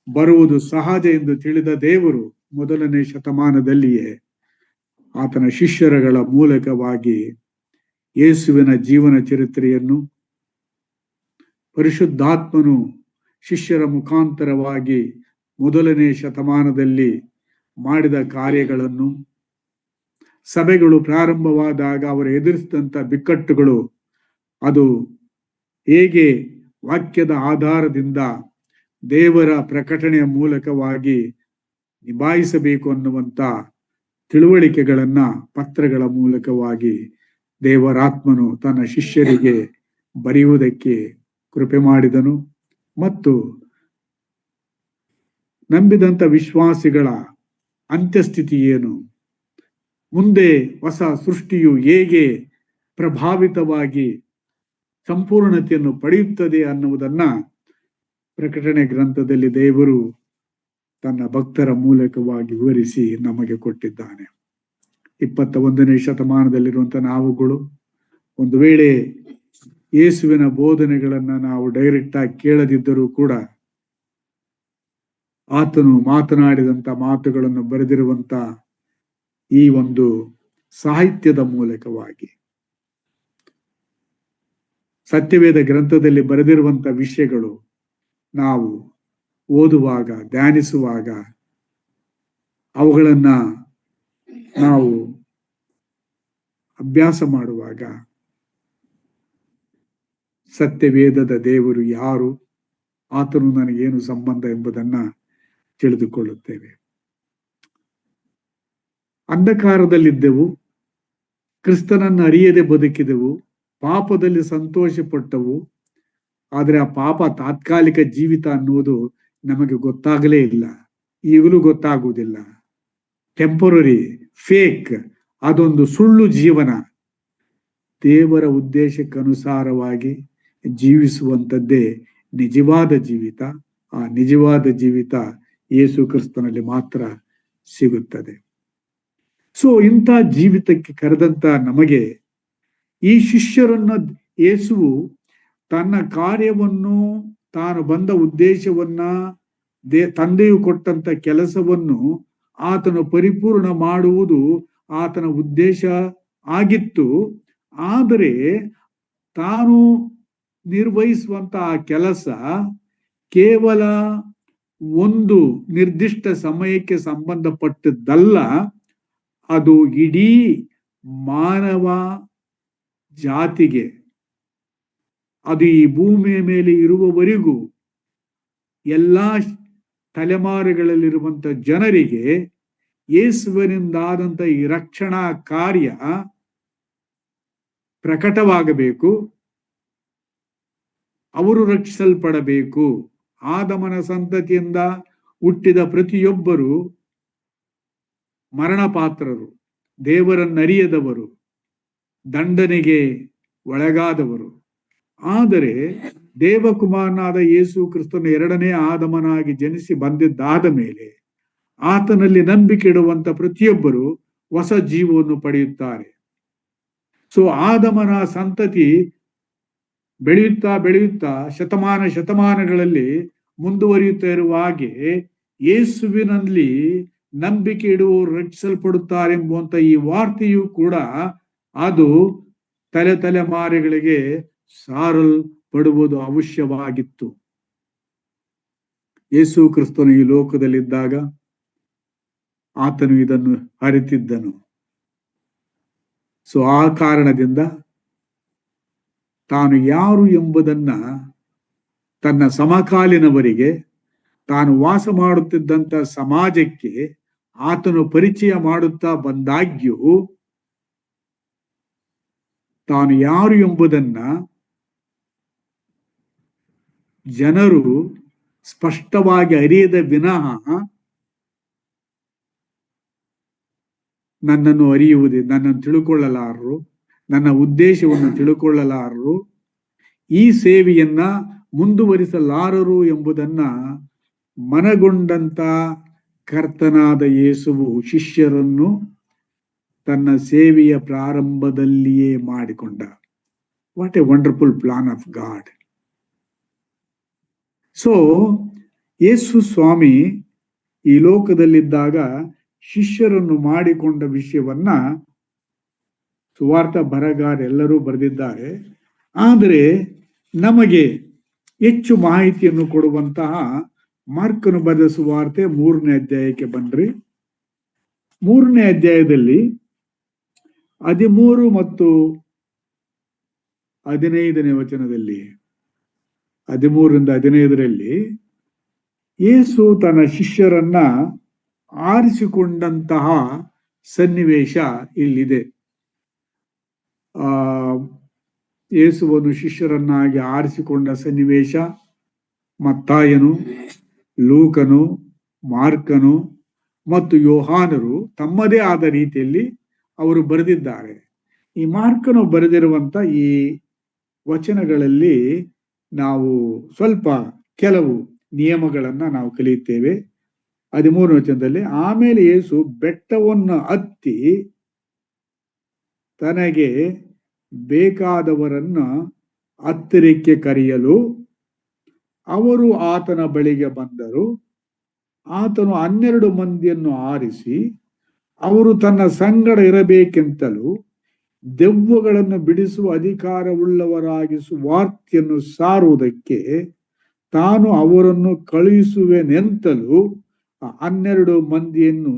ಬರುವುದು ಸಹಜ ಎಂದು ತಿಳಿದ ದೇವರು ಮೊದಲನೇ ಶತಮಾನದಲ್ಲಿಯೇ ಆತನ ಶಿಷ್ಯರುಗಳ ಮೂಲಕವಾಗಿ ಯೇಸುವಿನ ಜೀವನ ಚರಿತ್ರೆಯನ್ನು ಪರಿಶುದ್ಧಾತ್ಮನು ಶಿಷ್ಯರ ಮುಖಾಂತರವಾಗಿ ಮೊದಲನೇ ಶತಮಾನದಲ್ಲಿ ಮಾಡಿದ ಕಾರ್ಯಗಳನ್ನು, ಸಭೆಗಳು ಪ್ರಾರಂಭವಾದಾಗ ಅವರು ಎದುರಿಸಿದಂತ ಬಿಕ್ಕಟ್ಟುಗಳು, ಅದು ಹೇಗೆ ವಾಕ್ಯದ ಆಧಾರದಿಂದ ದೇವರ ಪ್ರಕಟಣೆಯ ಮೂಲಕವಾಗಿ ನಿಭಾಯಿಸಬೇಕು ಅನ್ನುವಂತ ತಿಳುವಳಿಕೆಗಳನ್ನ ಪತ್ರಗಳ ಮೂಲಕವಾಗಿ ದೇವರಾತ್ಮನು ತನ್ನ ಶಿಷ್ಯರಿಗೆ ಬರೆಯುವುದಕ್ಕೆ ಕೃಪೆ ಮಾಡಿದನು. ಮತ್ತು ನಂಬಿದಂತ ವಿಶ್ವಾಸಿಗಳ ಅಂತ್ಯಸ್ಥಿತಿ ಏನು, ಮುಂದೆ ಹೊಸ ಸೃಷ್ಟಿಯು ಹೇಗೆ ಪ್ರಭಾವಿತವಾಗಿ ಸಂಪೂರ್ಣತೆಯನ್ನು ಪಡೆಯುತ್ತದೆ ಅನ್ನುವುದನ್ನ ಪ್ರಕಟಣೆ ಗ್ರಂಥದಲ್ಲಿ ದೇವರು ತನ್ನ ಭಕ್ತರ ಮೂಲಕವಾಗಿ ವಿವರಿಸಿ ನಮಗೆ ಕೊಟ್ಟಿದ್ದಾನೆ. 21ನೇ ಶತಮಾನದಲ್ಲಿರುವಂತ ನಾವುಗಳು ಒಂದು ವೇಳೆ ಯೇಸುವಿನ ಬೋಧನೆಗಳನ್ನ ನಾವು ಡೈರೆಕ್ಟ್ ಆಗಿ ಕೇಳದಿದ್ದರೂ ಕೂಡ ಆತನು ಮಾತನಾಡಿದಂತ ಮಾತುಗಳನ್ನು ಬರೆದಿರುವಂತ ಈ ಒಂದು ಸಾಹಿತ್ಯದ ಮೂಲಕವಾಗಿ ಸತ್ಯವೇದ ಗ್ರಂಥದಲ್ಲಿ ಬರೆದಿರುವಂತ ವಿಷಯಗಳು ನಾವು ಓದುವಾಗ, ಧ್ಯಾನಿಸುವಾಗ, ಅವುಗಳನ್ನ ನಾವು ಅಭ್ಯಾಸ ಮಾಡುವಾಗ ಸತ್ಯವೇದದ ದೇವರು ಯಾರು, ಆತನು ನನಗೇನು ಸಂಬಂಧ ಎಂಬುದನ್ನ ತಿಳಿದುಕೊಳ್ಳುತ್ತೇವೆ. ಅಂಧಕಾರದಲ್ಲಿದ್ದೆವು, ಕ್ರಿಸ್ತನನ್ನು ಅರಿಯದೆ ಬದುಕಿದೆವು, ಪಾಪದಲ್ಲಿ ಸಂತೋಷ ಪಟ್ಟವು. ಆದರೆ ಆ ಪಾಪ ತಾತ್ಕಾಲಿಕ ಜೀವಿತ ಅನ್ನುವುದು ನಮಗೆ ಗೊತ್ತಾಗಲೇ ಇಲ್ಲ, ಈಗಲೂ ಗೊತ್ತಾಗುವುದಿಲ್ಲ. ಟೆಂಪರರಿ, ಫೇಕ್, ಅದೊಂದು ಸುಳ್ಳು ಜೀವನ. ದೇವರ ಉದ್ದೇಶಕ್ಕನುಸಾರವಾಗಿ ಜೀವಿಸುವಂಥದ್ದೇ ನಿಜವಾದ ಜೀವಿತ. ಆ ನಿಜವಾದ ಜೀವಿತ ಯೇಸು ಕ್ರಿಸ್ತನಲ್ಲಿ ಮಾತ್ರ ಸಿಗುತ್ತದೆ. ಸೊ ಇಂಥ ಜೀವಿತಕ್ಕೆ ಕರೆದಂತ ನಮಗೆ ಈ ಶಿಷ್ಯರನ್ನ ಯೇಸುವು ತನ್ನ ಕಾರ್ಯವನ್ನು, ತಾನು ಬಂದ ಉದ್ದೇಶವನ್ನ, ತಂದೆಯು ಕೊಟ್ಟಂತ ಕೆಲಸವನ್ನು ಆತನು ಪರಿಪೂರ್ಣ ಮಾಡುವುದು ಆತನ ಉದ್ದೇಶ ಆಗಿತ್ತು. ಆದರೆ ತಾನು ನಿರ್ವಹಿಸುವಂತ ಆ ಕೆಲಸ ಕೇವಲ ಒಂದು ನಿರ್ದಿಷ್ಟ ಸಮಯಕ್ಕೆ ಸಂಬಂಧಪಟ್ಟದ್ದಲ್ಲ, ಅದು ಇಡೀ ಮಾನವ ಜಾತಿಗೆ, ಅದು ಈ ಭೂಮಿಯ ಮೇಲೆ ಇರುವವರೆಗೂ ಎಲ್ಲಾ ತಲೆಮಾರುಗಳಲ್ಲಿರುವಂತ ಜನರಿಗೆ ಯೇಸುವಿನಿಂದಾದಂತ ಈ ರಕ್ಷಣಾ ಕಾರ್ಯ ಪ್ರಕಟವಾಗಬೇಕು, ಅವರು ರಕ್ಷಿಸಲ್ಪಡಬೇಕು. ಆದಮನ ಸಂತತಿಯಿಂದ ಹುಟ್ಟಿದ ಪ್ರತಿಯೊಬ್ಬರು ಮರಣ ಪಾತ್ರರು, ದೇವರನ್ನರಿಯದವರು, ದಂಡನೆಗೆ ಒಳಗಾದವರು. ಆದರೆ ದೇವಕುಮಾರನಾದ ಯೇಸು ಕ್ರಿಸ್ತನು ಎರಡನೇ ಆದಮನಾಗಿ ಜನಿಸಿ ಬಂದಿದ್ದಾದ ಮೇಲೆ ಆತನಲ್ಲಿ ನಂಬಿಕೆ ಇಡುವಂತ ಪ್ರತಿಯೊಬ್ಬರು ಹೊಸ ಜೀವವನ್ನು ಪಡೆಯುತ್ತಾರೆ. ಸೊ ಆದಮನ ಸಂತತಿ ಬೆಳೆಯುತ್ತಾ ಬೆಳೆಯುತ್ತಾ ಶತಮಾನಗಳಲ್ಲಿ ಮುಂದುವರಿಯುತ್ತಾ ಇರುವ ಹಾಗೆ ಯೇಸುವಿನಲ್ಲಿ ನಂಬಿಕೆ ಇಡುವವರು ರಕ್ಷಿಸಲ್ಪಡುತ್ತಾರೆ ಎಂಬುವಂತ ಈ ವಾರ್ತೆಯು ಕೂಡ ಅದು ತಲೆಮಾರುಗಳಿಗೆ ಸಾರಲ್ಪಡುವುದು ಅವಶ್ಯವಾಗಿತ್ತು. ಯೇಸು ಕ್ರಿಸ್ತನು ಈ ಲೋಕದಲ್ಲಿದ್ದಾಗ ಆತನು ಇದನ್ನು ಅರಿತಿದ್ದನು. ಸೊ ಆ ಕಾರಣದಿಂದ ತಾನು ಯಾರು ಎಂಬುದನ್ನ ತನ್ನ ಸಮಕಾಲೀನವರಿಗೆ, ತಾನು ವಾಸ ಮಾಡುತ್ತಿದ್ದಂತ ಸಮಾಜಕ್ಕೆ ಆತನು ಪರಿಚಯ ಮಾಡುತ್ತಾ ಬಂದಾಗ್ಯೂ ತಾನು ಯಾರು ಎಂಬುದನ್ನ ಜನರು ಸ್ಪಷ್ಟವಾಗಿ ಅರಿಯದ ವಿನಃ ನನ್ನನ್ನು ಅರಿಯುವುದೇ, ನನ್ನನ್ನು ತಿಳ್ಕೊಳ್ಳಲಾರರು, ನನ್ನ ಉದ್ದೇಶವನ್ನು ತಿಳ್ಕೊಳ್ಳಲಾರರು, ಈ ಸೇವೆಯನ್ನ ಮುಂದುವರಿಸಲಾರರು ಎಂಬುದನ್ನ ಮನಗೊಂಡಂತ ಕರ್ತನಾದ ಯೇಸುವು ಶಿಷ್ಯರನ್ನು ತನ್ನ ಸೇವೆಯ ಪ್ರಾರಂಭದಲ್ಲಿಯೇ ಮಾಡಿಕೊಂಡ. What a wonderful plan of God. So ಯೇಸು ಸ್ವಾಮಿ ಈ ಲೋಕದಲ್ಲಿದ್ದಾಗ ಶಿಷ್ಯರನ್ನು ಮಾಡಿಕೊಂಡ ವಿಷಯವನ್ನ ಸುವಾರ್ಥ ಬರಹಗಾರರೆಲ್ಲರೂ ಬರೆದಿದ್ದಾರೆ. ಆದರೆ ನಮಗೆ ಹೆಚ್ಚು ಮಾಹಿತಿಯನ್ನು ಕೊಡುವಂತಹ ಮಾರ್ಕನು ಬರೆದ ಸುವಾರ್ತೆ 3ನೇ ಅಧ್ಯಾಯಕ್ಕೆ ಬನ್ರಿ. 3ನೇ ಅಧ್ಯಾಯದಲ್ಲಿ 13 ಮತ್ತು 15ನೇ ವಚನದಲ್ಲಿ 13ರಿಂದ 15ರಲ್ಲಿ ಯೇಸು ತನ್ನ ಶಿಷ್ಯರನ್ನ ಆರಿಸಿಕೊಂಡಂತಹ ಸನ್ನಿವೇಶ ಇಲ್ಲಿದೆ. ಯೇಸುವನ್ನು ಶಿಷ್ಯರನ್ನಾಗಿ ಆರಿಸಿಕೊಂಡ ಸನ್ನಿವೇಶ ಮತ್ತಾಯನು, ಲೂಕನು, ಮಾರ್ಕನು ಮತ್ತು ಯೋಹಾನರು ತಮ್ಮದೇ ಆದ ರೀತಿಯಲ್ಲಿ ಅವರು ಬರೆದಿದ್ದಾರೆ. ಈ ಮಾರ್ಕನು ಬರೆದಿರುವಂತ ಈ ವಚನಗಳಲ್ಲಿ ನಾವು ಸ್ವಲ್ಪ ಕೆಲವು ನಿಯಮಗಳನ್ನ ನಾವು ಕಲಿಯುತ್ತೇವೆ. 13 ವಚನದಲ್ಲಿ, ಆಮೇಲೆ ಯೇಸು ಬೆಟ್ಟವನ್ನು ಹತ್ತಿ ತನಗೆ ಬೇಕಾದವರನ್ನ ಹತ್ತಿರಕ್ಕೆ ಕರೆಯಲು ಅವರು ಆತನ ಬಳಿಗೆ ಬಂದರು. ಆತನು 12 ಮಂದಿಯನ್ನು ಆರಿಸಿ ಅವರು ತನ್ನ ಸಂಗಡ ಇರಬೇಕೆಂತಲೂ ದೆವ್ವಗಳನ್ನು ಬಿಡಿಸುವ ಅಧಿಕಾರವುಳ್ಳವರಾಗಿ ಸುವಾರ್ತೆಯನ್ನು ಸಾರುವುದಕ್ಕೆ ತಾನು ಅವರನ್ನು ಕಳುಹಿಸುವೆನೆಂತಲೂ 12 ಮಂದಿಯನ್ನು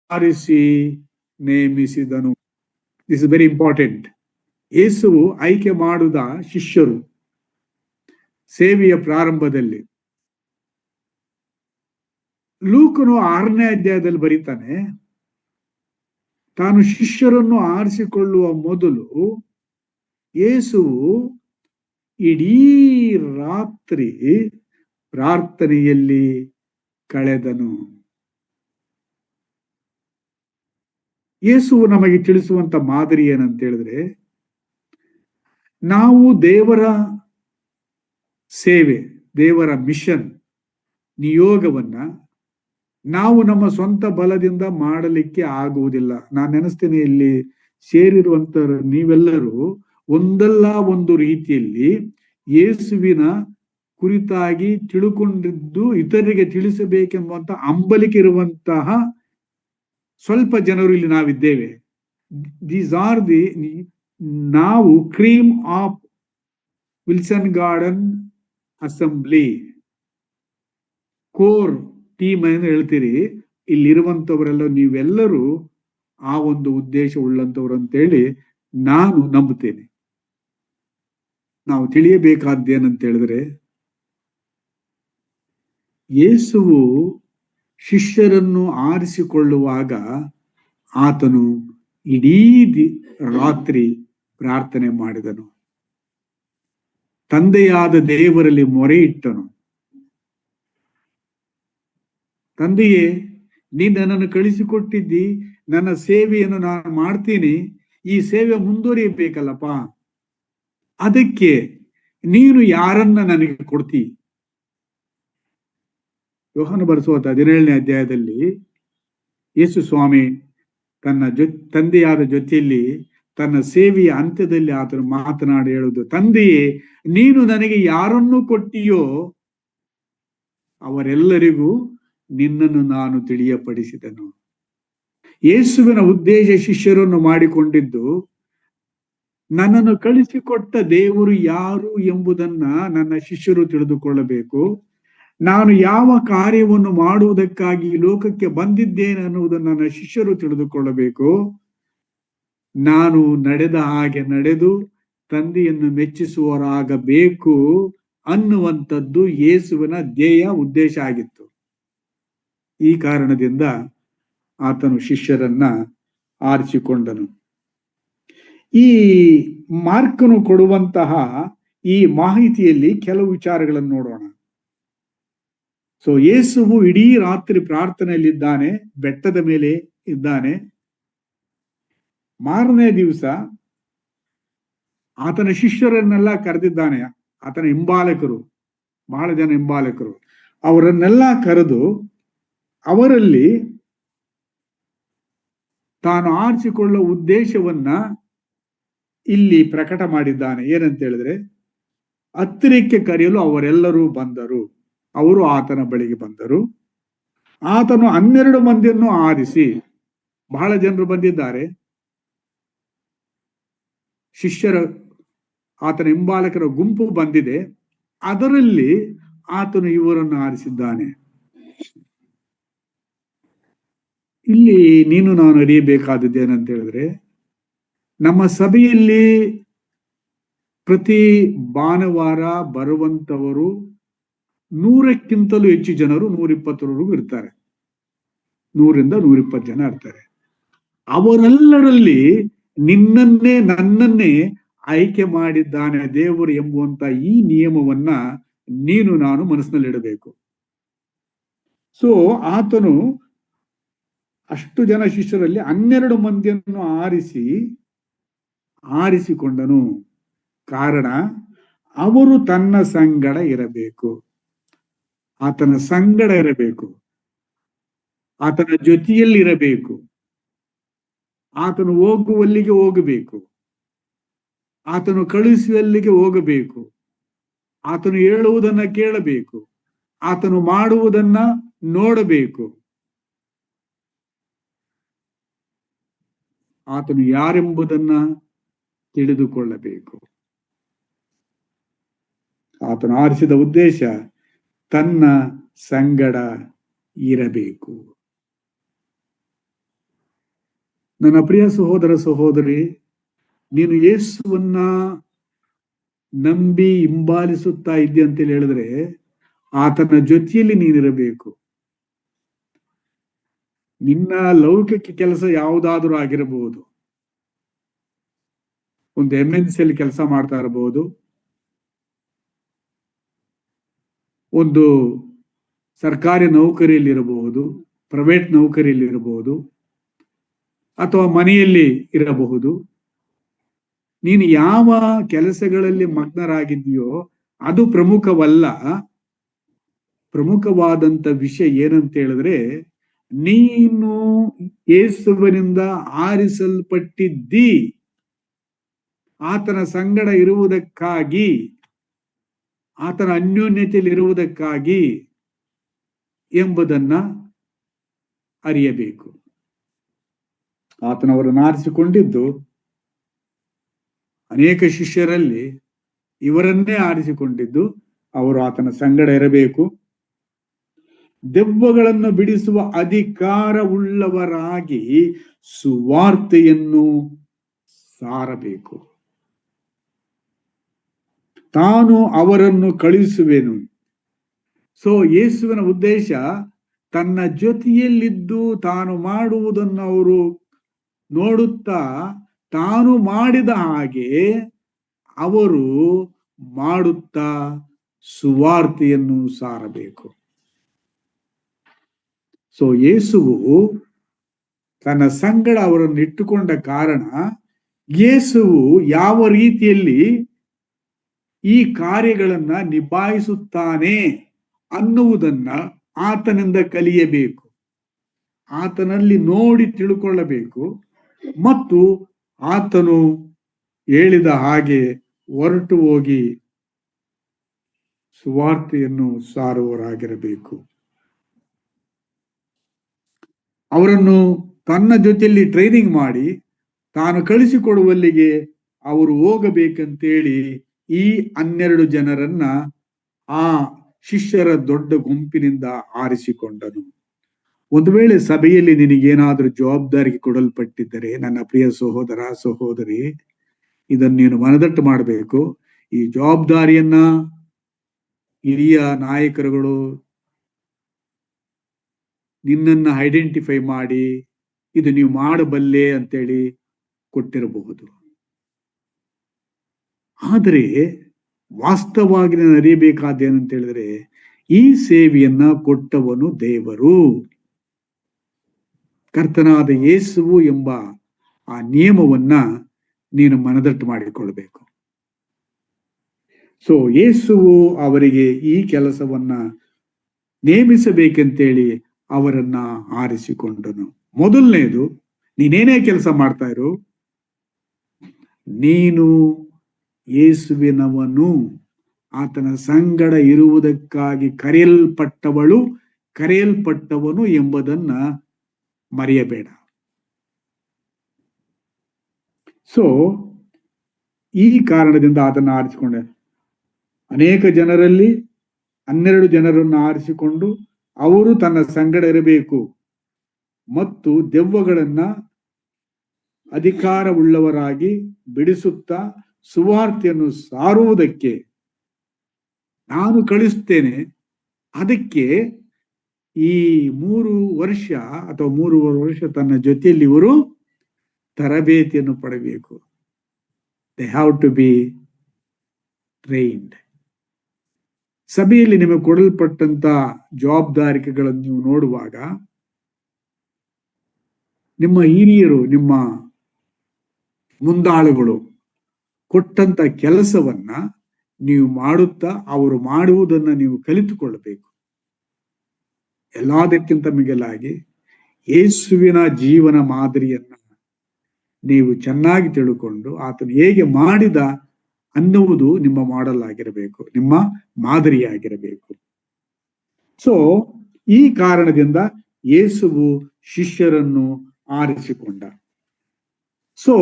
ಆರಿಸಿ ನೇಮಿಸಿದನು. This is very important. ಯೇಸುವು ಆಯ್ಕೆ ಮಾಡುದ ಶಿಷ್ಯರು ಸೇವೆಯ ಪ್ರಾರಂಭದಲ್ಲಿ. ಲೂಕನು 6ನೇ ಅಧ್ಯಾಯದಲ್ಲಿ ಬರೀತಾನೆ, ತಾನು ಶಿಷ್ಯರನ್ನು ಆರಿಸಿಕೊಳ್ಳುವ ಮೊದಲು ಯೇಸುವು ಇಡೀ ರಾತ್ರಿ ಪ್ರಾರ್ಥನೆಯಲ್ಲಿ ಕಳೆದನು. ಯೇಸುವು ನಮಗೆ ತಿಳಿಸುವಂತ ಮಾದರಿ ಏನಂತ ಹೇಳಿದ್ರೆ, ನಾವು ದೇವರ ಸೇವೆ, ದೇವರ ಮಿಷನ್, ನಿಯೋಗವನ್ನ ನಾವು ನಮ್ಮ ಸ್ವಂತ ಬಲದಿಂದ ಮಾಡಲಿಕ್ಕೆ ಆಗುವುದಿಲ್ಲ. ನಾನು ನೆನೆಸ್ತೇನೆ, ಇಲ್ಲಿ ಸೇರಿರುವಂತ ನೀವೆಲ್ಲರೂ ಒಂದಲ್ಲ ಒಂದು ರೀತಿಯಲ್ಲಿ ಯೇಸುವಿನ ಕುರಿತಾಗಿ ತಿಳ್ಕೊಂಡಿದ್ದು ಇತರರಿಗೆ ತಿಳಿಸಬೇಕೆಂಬಂತ ಹಂಬಲಿಕೆ ಇರುವಂತಹ ಸ್ವಲ್ಪ ಜನರು ಇಲ್ಲಿ ನಾವಿದ್ದೇವೆ. ದೀಸ್ ಆರ್ ನಾವು cream of Wilson garden assembly core team ಎಂದು ಹೇಳ್ತೀರಿ. ಇಲ್ಲಿರುವಂತವರೆಲ್ಲ ನೀವೆಲ್ಲರೂ ಆ ಒಂದು ಉದ್ದೇಶ ಉಳ್ಳಂತವ್ರು ಅಂತೇಳಿ ನಾನು ನಂಬುತ್ತೇನೆ. ನಾವು ತಿಳಿಯಬೇಕಾದ್ದೇನಂತ ಹೇಳಿದ್ರೆ, ಯೇಸುವು ಶಿಷ್ಯರನ್ನು ಆರಿಸಿಕೊಳ್ಳುವಾಗ ಆತನು ಇಡೀ ರಾತ್ರಿ ಪ್ರಾರ್ಥನೆ ಮಾಡಿದನು. ತಂದೆಯಾದ ದೇವರಲ್ಲಿ ಮೊರೆ ಇಟ್ಟನು. ತಂದೆಯೇ, ನೀನು ನನ್ನನ್ನು ಕಳಿಸಿಕೊಟ್ಟಿದ್ದಿ, ನನ್ನ ಸೇವೆಯನ್ನು ನಾನು ಮಾಡ್ತೀನಿ, ಈ ಸೇವೆ ಮುಂದುವರಿಯಬೇಕಲ್ಲಪ್ಪ, ಅದಕ್ಕೆ ನೀನು ಯಾರನ್ನ ನನಗೆ ಕೊಡ್ತಿ? ಯೋಹಾನ ಬರೆಸುವ 17ನೇ ಅಧ್ಯಾಯದಲ್ಲಿ ಯೇಸು ಸ್ವಾಮಿ ತನ್ನ ತಂದೆಯಾದ ಜೊತೆಯಲ್ಲಿ ತನ್ನ ಸೇವೆಯ ಅಂತ್ಯದಲ್ಲಿ ಆತನು ಮಾತನಾಡಿ ಹೇಳುವುದು, ತಂದೆಯೇ, ನೀನು ನನಗೆ ಯಾರನ್ನು ಕೊಟ್ಟಿಯೋ ಅವರೆಲ್ಲರಿಗೂ ನಿನ್ನನ್ನು ನಾನು ತಿಳಿಯಪಡಿಸಿದನು. ಯೇಸುವಿನ ಉದ್ದೇಶ ಶಿಷ್ಯರನ್ನು ಮಾಡಿಕೊಂಡಿದ್ದು, ನನ್ನನ್ನು ಕಳಿಸಿಕೊಟ್ಟ ದೇವರು ಯಾರು ಎಂಬುದನ್ನ ನನ್ನ ಶಿಷ್ಯರು ತಿಳಿದುಕೊಳ್ಳಬೇಕು. ನಾನು ಯಾವ ಕಾರ್ಯವನ್ನು ಮಾಡುವುದಕ್ಕಾಗಿ ಲೋಕಕ್ಕೆ ಬಂದಿದ್ದೇನೆ ಅನ್ನುವುದನ್ನು ನನ್ನ ಶಿಷ್ಯರು ತಿಳಿದುಕೊಳ್ಳಬೇಕು. ನಾನು ನಡೆದ ಹಾಗೆ ನಡೆದು ತಂದೆಯನ್ನು ಮೆಚ್ಚಿಸುವವರಾಗಬೇಕು ಅನ್ನುವಂಥದ್ದು ಯೇಸುವಿನ ಧ್ಯೇಯ ಉದ್ದೇಶ ಆಗಿತ್ತು. ಈ ಕಾರಣದಿಂದ ಆತನು ಶಿಷ್ಯರನ್ನ ಆರಿಸಿಕೊಂಡನು. ಈ ಮಾರ್ಕನು ಕೊಡುವಂತಹ ಈ ಮಾಹಿತಿಯಲ್ಲಿ ಕೆಲವು ವಿಚಾರಗಳನ್ನು ನೋಡೋಣ. ಸೊ ಯೇಸುವು ಇಡೀ ರಾತ್ರಿ ಪ್ರಾರ್ಥನೆಯಲ್ಲಿದ್ದಾನೆ, ಬೆಟ್ಟದ ಮೇಲೆ ಇದ್ದಾನೆ. ಮಾರನೇ ದಿವಸ ಆತನ ಶಿಷ್ಯರನ್ನೆಲ್ಲ ಕರೆದಿದ್ದಾನೆ. ಆತನ ಹಿಂಬಾಲಕರು, ಬಹಳ ಜನ ಹಿಂಬಾಲಕರು, ಅವರನ್ನೆಲ್ಲ ಕರೆದು ಅವರಲ್ಲಿ ತಾನು ಆರಿಸಿಕೊಳ್ಳುವ ಉದ್ದೇಶವನ್ನ ಇಲ್ಲಿ ಪ್ರಕಟ ಮಾಡಿದ್ದಾನೆ. ಏನಂತ ಹೇಳಿದ್ರೆ, ಹತ್ತಿರಕ್ಕೆ ಕರೆಯಲು ಅವರೆಲ್ಲರೂ ಬಂದರು. ಅವರು ಆತನ ಬಳಿಗೆ ಬಂದರು. ಆತನು 12 ಮಂದಿಯನ್ನು ಆರಿಸಿ, ಬಹಳ ಜನರು ಬಂದಿದ್ದಾರೆ, ಶಿಷ್ಯರ, ಆತನ ಹಿಂಬಾಲಕರ ಗುಂಪು ಬಂದಿದೆ, ಅದರಲ್ಲಿ ಆತನು ಇವರನ್ನು ಆರಿಸಿದ್ದಾನೆ. ಇಲ್ಲಿ ನೀನು ನಾನು ಅರಿಯಬೇಕಾದದ್ದು ಏನಂತ ಹೇಳಿದ್ರೆ, ನಮ್ಮ ಸಭೆಯಲ್ಲಿ ಪ್ರತಿ ಭಾನುವಾರ ಬರುವಂತವರು 100ಕ್ಕಿಂತಲೂ ಹೆಚ್ಚು ಜನರು, 120ರವರೆಗೂ ಇರ್ತಾರೆ, 100ರಿಂದ 120 ಜನ ಇರ್ತಾರೆ. ಅವರೆಲ್ಲರಲ್ಲಿ ನಿನ್ನನ್ನೇ ನನ್ನನ್ನೇ ಆಯ್ಕೆ ಮಾಡಿದ್ದಾನೆ ದೇವರು ಎಂಬುವಂತ ಈ ನಿಯಮವನ್ನ ನೀನು ನಾನು ಮನಸ್ಸಿನಲ್ಲಿಡಬೇಕು. ಸೊ ಆತನು ಅಷ್ಟು ಜನ ಶಿಷ್ಯರಲ್ಲಿ 12 ಮಂದಿಯನ್ನು ಆರಿಸಿಕೊಂಡನು. ಕಾರಣ, ಅವರು ತನ್ನ ಸಂಗಡ ಇರಬೇಕು, ಆತನ ಸಂಗಡ ಇರಬೇಕು, ಆತನ ಜೊತೆಯಲ್ಲಿ ಇರಬೇಕು, ಆತನು ಹೋಗುವಲ್ಲಿಗೆ ಹೋಗಬೇಕು, ಆತನು ಕಳುಹಿಸುವಲ್ಲಿಗೆ ಹೋಗಬೇಕು, ಆತನು ಹೇಳುವುದನ್ನ ಕೇಳಬೇಕು, ಆತನು ಮಾಡುವುದನ್ನ ನೋಡಬೇಕು, ಆತನು ಯಾರೆಂಬುದನ್ನ ತಿಳಿದುಕೊಳ್ಳಬೇಕು. ಆತನು ಆರಿಸಿದ ಉದ್ದೇಶ ತನ್ನ ಸಂಗಡ ಇರಬೇಕು. ನನ್ನ ಪ್ರಿಯ ಸಹೋದರ ಸಹೋದರಿ, ನೀನು ಯೇಸುವನ್ನ ನಂಬಿ ಹಿಂಬಾಲಿಸುತ್ತಾ ಇದ್ದಿ ಅಂತೇಳಿ ಹೇಳಿದ್ರೆ ಆತನ ಜೊತೆಯಲ್ಲಿ ನೀನಿರಬೇಕು. ನಿನ್ನ ಲೌಕಿಕ ಕೆಲಸ ಯಾವುದಾದ್ರೂ ಆಗಿರಬಹುದು, ಒಂದು MNC ಅಲ್ಲಿ ಕೆಲಸ ಮಾಡ್ತಾ ಇರಬಹುದು, ಒಂದು ಸರ್ಕಾರಿ ನೌಕರಿಯಲ್ಲಿ ಇರಬಹುದು, ಪ್ರೈವೇಟ್ ನೌಕರಿಯಲ್ಲಿ ಇರಬಹುದು, ಅಥವಾ ಮನೆಯಲ್ಲಿ ಇರಬಹುದು. ನೀನು ಯಾವ ಕೆಲಸಗಳಲ್ಲಿ ಮಗ್ನರಾಗಿದೆಯೋ ಅದು ಪ್ರಮುಖವಲ್ಲ. ಪ್ರಮುಖವಾದಂತ ವಿಷಯ ಏನಂತ ಹೇಳಿದ್ರೆ, ನೀನು ಯೇಸುವಿನಿಂದ ಆರಿಸಲ್ಪಟ್ಟಿದ್ದಿ ಆತನ ಸಂಗಡ ಇರುವುದಕ್ಕಾಗಿ, ಆತನ ಅನ್ಯೋನ್ಯತೆಯಲ್ಲಿ ಇರುವುದಕ್ಕಾಗಿ ಎಂಬುದನ್ನ ಅರಿಯಬೇಕು. ಆತನವರನ್ನು ಆರಿಸಿಕೊಂಡಿದ್ದು ಅನೇಕ ಶಿಷ್ಯರಲ್ಲಿ ಇವರನ್ನೇ ಆರಿಸಿಕೊಂಡಿದ್ದು ಅವರು ಆತನ ಸಂಗಡ ಇರಬೇಕು, ದೆವ್ವಗಳನ್ನು ಬಿಡಿಸುವ ಅಧಿಕಾರವುಳ್ಳವರಾಗಿ ಸುವಾರ್ತೆಯನ್ನು ಸಾರಬೇಕು. ತಾನು ಅವರನ್ನು ಕಳುಹಿಸುವೆನು. ಸೊ ಯೇಸುವಿನ ಉದ್ದೇಶ ತನ್ನ ಜೊತೆಯಲ್ಲಿದ್ದು ತಾನು ಮಾಡುವುದನ್ನು ಅವರು ನೋಡುತ್ತಾ ತಾನು ಮಾಡಿದ ಹಾಗೆ ಅವರು ಮಾಡುತ್ತಾ ಸುವಾರ್ತೆಯನ್ನು ಸಾರಬೇಕು. ಸೊ ಯೇಸುವು ತನ್ನ ಸಂಗಡ ಅವರನ್ನು ಇಟ್ಟುಕೊಂಡ ಕಾರಣ, ಯೇಸುವು ಯಾವ ರೀತಿಯಲ್ಲಿ ಈ ಕಾರ್ಯಗಳನ್ನ ನಿಭಾಯಿಸುತ್ತಾನೆ ಅನ್ನುವುದನ್ನ ಆತನಿಂದ ಕಲಿಯಬೇಕು, ಆತನಲ್ಲಿ ನೋಡಿ ತಿಳ್ಕೊಳ್ಳಬೇಕು, ಮತ್ತು ಆತನು ಹೇಳಿದ ಹಾಗೆ ಹೊರಟು ಹೋಗಿ ಸುವಾರ್ತೆಯನ್ನು ಸಾರುವವರಾಗಿರಬೇಕು. ಅವರನ್ನು ತನ್ನ ಜೊತೆಯಲ್ಲಿ ಟ್ರೈನಿಂಗ್ ಮಾಡಿ ತಾನು ಕಳಿಸಿಕೊಡುವಲ್ಲಿಗೆ ಅವರು ಹೋಗಬೇಕಂತೇಳಿ ಈ 12 ಜನರನ್ನ ಆ ಶಿಷ್ಯರ ದೊಡ್ಡ ಗುಂಪಿನಿಂದ ಆರಿಸಿಕೊಂಡನು. ಒಂದು ವೇಳೆ ಸಭೆಯಲ್ಲಿ ನಿನಗೇನಾದ್ರೂ ಜವಾಬ್ದಾರಿ ಕೊಡಲ್ಪಟ್ಟಿದ್ದರೆ, ನನ್ನ ಪ್ರಿಯ ಸಹೋದರ ಸಹೋದರಿ, ಇದನ್ನು ನೀನು ಮನದಟ್ಟು ಮಾಡಬೇಕು. ಈ ಜವಾಬ್ದಾರಿಯನ್ನ ಹಿರಿಯ ನಾಯಕರುಗಳು ನಿನ್ನನ್ನ ಐಡೆಂಟಿಫೈ ಮಾಡಿ ಇದು ನೀವು ಮಾಡಬಲ್ಲೆ ಅಂತೇಳಿ ಕೊಟ್ಟಿರಬಹುದು. ಆದರೆ ವಾಸ್ತವವಾಗಿ ನಾನು ಅರಿಯಬೇಕಾದೇನಂತ ಹೇಳಿದ್ರೆ, ಈ ಸೇವೆಯನ್ನ ಕೊಟ್ಟವನು ದೇವರು, ಕರ್ತನಾದ ಯೇಸುವು ಎಂಬ ಆ ನಿಯಮವನ್ನ ನೀನು ಮನದಟ್ಟು ಮಾಡಿಕೊಳ್ಬೇಕು. ಸೊ ಯೇಸುವು ಅವರಿಗೆ ಈ ಕೆಲಸವನ್ನ ನೇಮಿಸಬೇಕಂತೇಳಿ ಅವರನ್ನ ಆರಿಸಿಕೊಂಡನು. ಮೊದಲನೇದು, ನೀನೇನೇ ಕೆಲಸ ಮಾಡ್ತಾ ಇರು, ನೀನು ಯೇಸುವಿನವನು, ಆತನ ಸಂಗಡ ಇರುವುದಕ್ಕಾಗಿ ಕರೆಯಲ್ಪಟ್ಟವನು ಎಂಬುದನ್ನ ಮರೆಯಬೇಡ. ಸೊ ಈ ಕಾರಣದಿಂದ ಆತನ ಆರಿಸಿಕೊಂಡೆ. ಅನೇಕ ಜನರಲ್ಲಿ 12 ಜನರನ್ನು ಆರಿಸಿಕೊಂಡು ಅವರು ತನ್ನ ಸಂಗಡ ಇರಬೇಕು ಮತ್ತು ದೆವ್ವಗಳನ್ನ ಅಧಿಕಾರವುಳ್ಳವರಾಗಿ ಬಿಡಿಸುತ್ತಾ ಸುವಾರ್ತೆಯನ್ನು ಸಾರುವುದಕ್ಕೆ ನಾನು ಕಳಿಸ್ತೇನೆ. ಅದಕ್ಕೆ ಈ 3 ವರ್ಷ ಅಥವಾ 3.5 ವರ್ಷ ತನ್ನ ಜೊತೆಯಲ್ಲಿ ಇವರು ತರಬೇತಿಯನ್ನು ಪಡೆಯಬೇಕು. They have to be trained. ಸಭೆಯಲ್ಲಿ ನಿಮಗೆ ಕೊಡಲ್ಪಟ್ಟಂತ ಜವಾಬ್ದಾರಿಕೆಗಳನ್ನು ನೀವು ನೋಡುವಾಗ, ನಿಮ್ಮ ಹಿರಿಯರು, ನಿಮ್ಮ ಮುಂದಾಳುಗಳು ಕೊಟ್ಟಂತ ಕೆಲಸವನ್ನ ನೀವು ಮಾಡುತ್ತಾ ಅವರು ಮಾಡುವುದನ್ನ ನೀವು ಕಲಿತುಕೊಳ್ಳಬೇಕು. ಎಲ್ಲದಕ್ಕಿಂತ ಮಿಗಿಲಾಗಿ ಯೇಸುವಿನ ಜೀವನ ಮಾದರಿಯನ್ನ ನೀವು ಚೆನ್ನಾಗಿ ತಿಳ್ಕೊಂಡು ಆತನು ಹೇಗೆ ಮಾಡಿದ ಅನ್ನುವುದು ನಿಮ್ಮ ಮಾಡೆಲ್ ಆಗಿರಬೇಕು, ನಿಮ್ಮ ಮಾದರಿಯಾಗಿರಬೇಕು. ಸೊ ಈ ಕಾರಣದಿಂದ ಯೇಸುವು ಶಿಷ್ಯರನ್ನು ಆರಿಸಿಕೊಂಡ. ಸೊ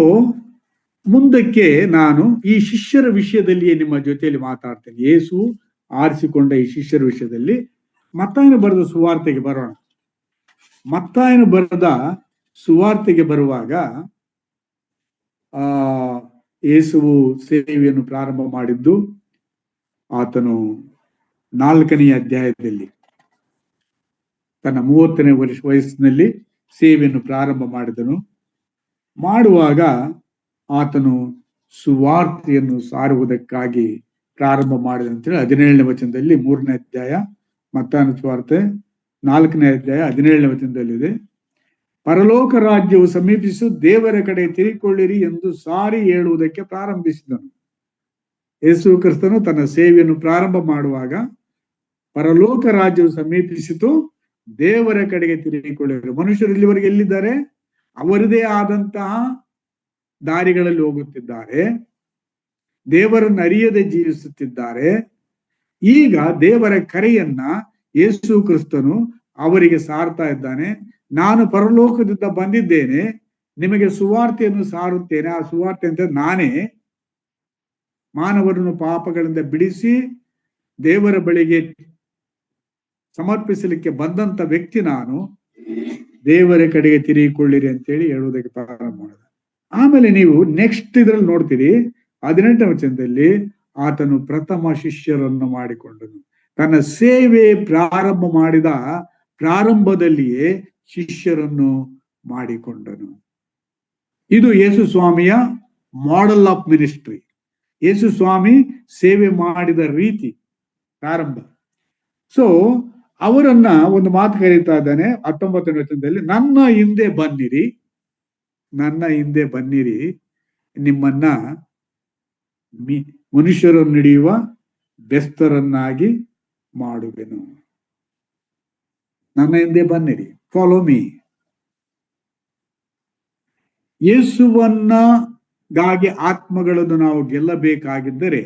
ಮುಂದಕ್ಕೆ ನಾನು ಈ ಶಿಷ್ಯರ ವಿಷಯದಲ್ಲಿಯೇ ನಿಮ್ಮ ಜೊತೆಯಲ್ಲಿ ಮಾತಾಡ್ತೇನೆ. ಯೇಸು ಆರಿಸಿಕೊಂಡ ಈ ಶಿಷ್ಯರ ವಿಷಯದಲ್ಲಿ ಮತ್ತಾಯನು ಬರೆದ ಸುವಾರ್ತೆಗೆ ಬರೋಣ. ಮತ್ತಾಯನು ಬರೆದ ಸುವಾರ್ತೆಗೆ ಬರುವಾಗ ಯೇಸುವು ಸೇವೆಯನ್ನು ಪ್ರಾರಂಭ ಮಾಡಿದ್ದು ಆತನು 4ನೇ ಅಧ್ಯಾಯದಲ್ಲಿ ತನ್ನ 30ನೇ ವಯಸ್ಸಿನಲ್ಲಿ ಸೇವೆಯನ್ನು ಪ್ರಾರಂಭ ಮಾಡಿದನು. ಮಾಡುವಾಗ ಆತನು ಸುವಾರ್ತೆಯನ್ನು ಸಾರುವುದಕ್ಕಾಗಿ ಪ್ರಾರಂಭ ಮಾಡಿದಂತೇಳಿ 17ನೇ ವಚನದಲ್ಲಿ 3ನೇ ಅಧ್ಯಾಯ ಮತ್ತಾಯನ ಸುವಾರ್ತೆ 4ನೇ ಅಧ್ಯಾಯ 17ನೇ ವಚನದಲ್ಲಿದೆ. ಪರಲೋಕ ರಾಜ್ಯವು ಸಮೀಪಿಸು, ದೇವರ ಕಡೆ ತಿರುಗಿಕೊಳ್ಳಿರಿ ಎಂದು ಸಾರಿ ಹೇಳುವುದಕ್ಕೆ ಪ್ರಾರಂಭಿಸಿದನು. ಯೇಸು ಕ್ರಿಸ್ತನು ತನ್ನ ಸೇವೆಯನ್ನು ಪ್ರಾರಂಭ ಮಾಡುವಾಗ ಪರಲೋಕ ರಾಜ್ಯವು ಸಮೀಪಿಸಿತು, ದೇವರ ಕಡೆಗೆ ತಿರುಗಿಕೊಳ್ಳಿರಿ. ಮನುಷ್ಯರು ಇಲ್ಲಿವರೆಗೆ ಎಲ್ಲಿದ್ದಾರೆ? ಅವರದೇ ಆದಂತಹ ದಾರಿಗಳಲ್ಲಿ ಹೋಗುತ್ತಿದ್ದಾರೆ, ದೇವರನ್ನು ಅರಿಯದೆ ಜೀವಿಸುತ್ತಿದ್ದಾರೆ. ಈಗ ದೇವರ ಕರೆಯನ್ನ ಯೇಸು ಕ್ರಿಸ್ತನು ಅವರಿಗೆ ಸಾರ್ತಾ ಇದ್ದಾನೆ. ನಾನು ಪರಲೋಕದಿಂದ ಬಂದಿದ್ದೇನೆ, ನಿಮಗೆ ಸುವಾರ್ತೆಯನ್ನು ಸಾರುತ್ತೇನೆ. ಆ ಸುವಾರ್ತೆ ಅಂತ ನಾನೇ ಮಾನವರನ್ನು ಪಾಪಗಳಿಂದ ಬಿಡಿಸಿ ದೇವರ ಬಳಿಗೆ ಸಮರ್ಪಿಸಲಿಕ್ಕೆ ಬಂದಂತ ವ್ಯಕ್ತಿ ನಾನು. ದೇವರ ಕಡೆಗೆ ತಿರುಗಿಕೊಳ್ಳಿರಿ ಅಂತೇಳಿ ಹೇಳುವುದಕ್ಕೆ ಪ್ರಾರಂಭ ಮಾಡಿದ. ಆಮೇಲೆ ನೀವು ನೆಕ್ಸ್ಟ್ ಇದ್ರಲ್ಲಿ ನೋಡ್ತೀರಿ 18ನೇ ವಚನದಲ್ಲಿ ಆತನು ಪ್ರಥಮ ಶಿಷ್ಯರನ್ನು ಮಾಡಿಕೊಂಡನು. ತನ್ನ ಸೇವೆ ಪ್ರಾರಂಭ ಮಾಡಿದ ಪ್ರಾರಂಭದಲ್ಲಿಯೇ ಶಿಷ್ಯರನ್ನು ಮಾಡಿಕೊಂಡನು. ಇದು ಯೇಸು ಸ್ವಾಮಿಯ ಮಾಡೆಲ್ ಆಫ್ ಮಿನಿಸ್ಟ್ರಿ. ಯೇಸು ಸ್ವಾಮಿ ಸೇವೆ ಮಾಡಿದ ರೀತಿ ಪ್ರಾರಂಭ. ಸೊ ಅವರನ್ನ ಒಂದು ಮಾತು ಕರೀತಾ ಇದ್ದಾನೆ 19ನೇ ವಚನದಲ್ಲಿ, ನನ್ನ ಹಿಂದೆ ಬನ್ನಿರಿ, ನಿಮ್ಮನ್ನ ಮನುಷ್ಯರನ್ನು ಹಿಡಿಯುವ ಬೆಸ್ತರನ್ನಾಗಿ ಮಾಡುವೆನು. ನನ್ನ ಹಿಂದೆ ಬನ್ನಿರಿ, ಫಾಲೋ ಮೀ. ಯೇಸುವನ್ನಗಾಗಿ ಆತ್ಮಗಳನ್ನು ನಾವು ಗೆಲ್ಲಬೇಕಾಗಿದ್ದರೆ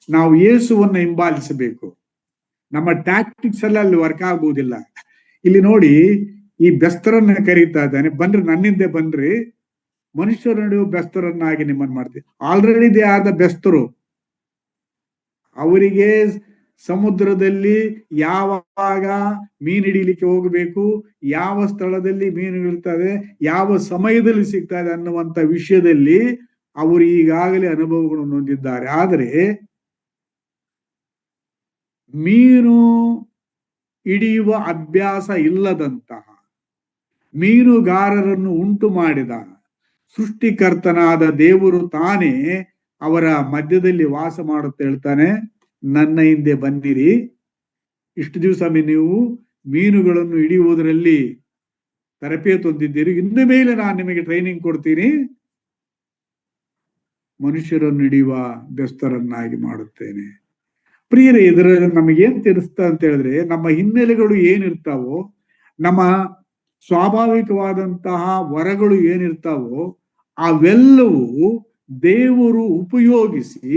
ನಾವು ಯೇಸುವನ್ನ ಹಿಂಬಾಲಿಸಬೇಕು. ನಮ್ಮ ಟ್ಯಾಕ್ಟಿಕ್ಸ್ ಎಲ್ಲ ಅಲ್ಲಿ ವರ್ಕ್ ಆಗುವುದಿಲ್ಲ. ಇಲ್ಲಿ ನೋಡಿ, ಈ ಬೆಸ್ತರನ್ನ ಕರೀತಾ ಇದ್ದಾನೆ, ಬನ್ರಿ ನನ್ನಿಂದೆ ಬನ್ರಿ, ಮನುಷ್ಯರ ನಡುವೆ ಬೆಸ್ತರನ್ನಾಗಿ ನಿಮ್ಮನ್ನು ಮಾಡ್ತೀವಿ. ಆಲ್ರೆಡಿ ದೇ ಆರ್ ದ ಬೆಸ್ತರು. ಅವರಿಗೆ ಸಮುದ್ರದಲ್ಲಿ ಯಾವಾಗ ಮೀನು ಹಿಡಿಲಿಕ್ಕೆ ಹೋಗಬೇಕು, ಯಾವ ಸ್ಥಳದಲ್ಲಿ ಮೀನು ಇರ್ತದೆ, ಯಾವ ಸಮಯದಲ್ಲಿ ಸಿಗ್ತಾ ಇದೆ ಅನ್ನುವಂತ ವಿಷಯದಲ್ಲಿ ಅವರು ಈಗಾಗಲೇ ಅನುಭವಗಳನ್ನು ಹೊಂದಿದ್ದಾರೆ. ಆದರೆ ಮೀನು ಹಿಡಿಯುವ ಅಭ್ಯಾಸ ಇಲ್ಲದಂತಹ ಮೀನುಗಾರರನ್ನು ಉಂಟು ಮಾಡಿದ ಸೃಷ್ಟಿಕರ್ತನಾದ ದೇವರು ತಾನೇ ಅವರ ಮಧ್ಯದಲ್ಲಿ ವಾಸ ಮಾಡುತ್ತ ಹೇಳ್ತಾನೆ, ನನ್ನ ಹಿಂದೆ ಬನ್ನಿರಿ. ಇಷ್ಟು ದಿವಸ ನೀವು ಮೀನುಗಳನ್ನು ಹಿಡಿಯುವುದರಲ್ಲಿ ತರಬೇತಿ ಹೊಂದಿದ್ದೀರಿ, ಇನ್ನು ಮೇಲೆ ನಾನು ನಿಮಗೆ ಟ್ರೈನಿಂಗ್ ಕೊಡ್ತೀನಿ, ಮನುಷ್ಯರನ್ನು ಹಿಡಿಯುವ ಬೆಸ್ತರನ್ನಾಗಿ ಮಾಡುತ್ತೇನೆ. ಪ್ರಿಯರೇ, ಇದರಲ್ಲಿ ನಮಗೇನ್ ತಿಳಿಸ್ತಾ ಅಂತ ಹೇಳಿದ್ರೆ, ನಮ್ಮ ಹಿನ್ನೆಲೆಗಳು ಏನಿರ್ತಾವೋ, ನಮ್ಮ ಸ್ವಾಭಾವಿಕವಾದಂತಹ ವರಗಳು ಏನಿರ್ತಾವೋ ಅವೆಲ್ಲವೂ ದೇವರು ಉಪಯೋಗಿಸಿ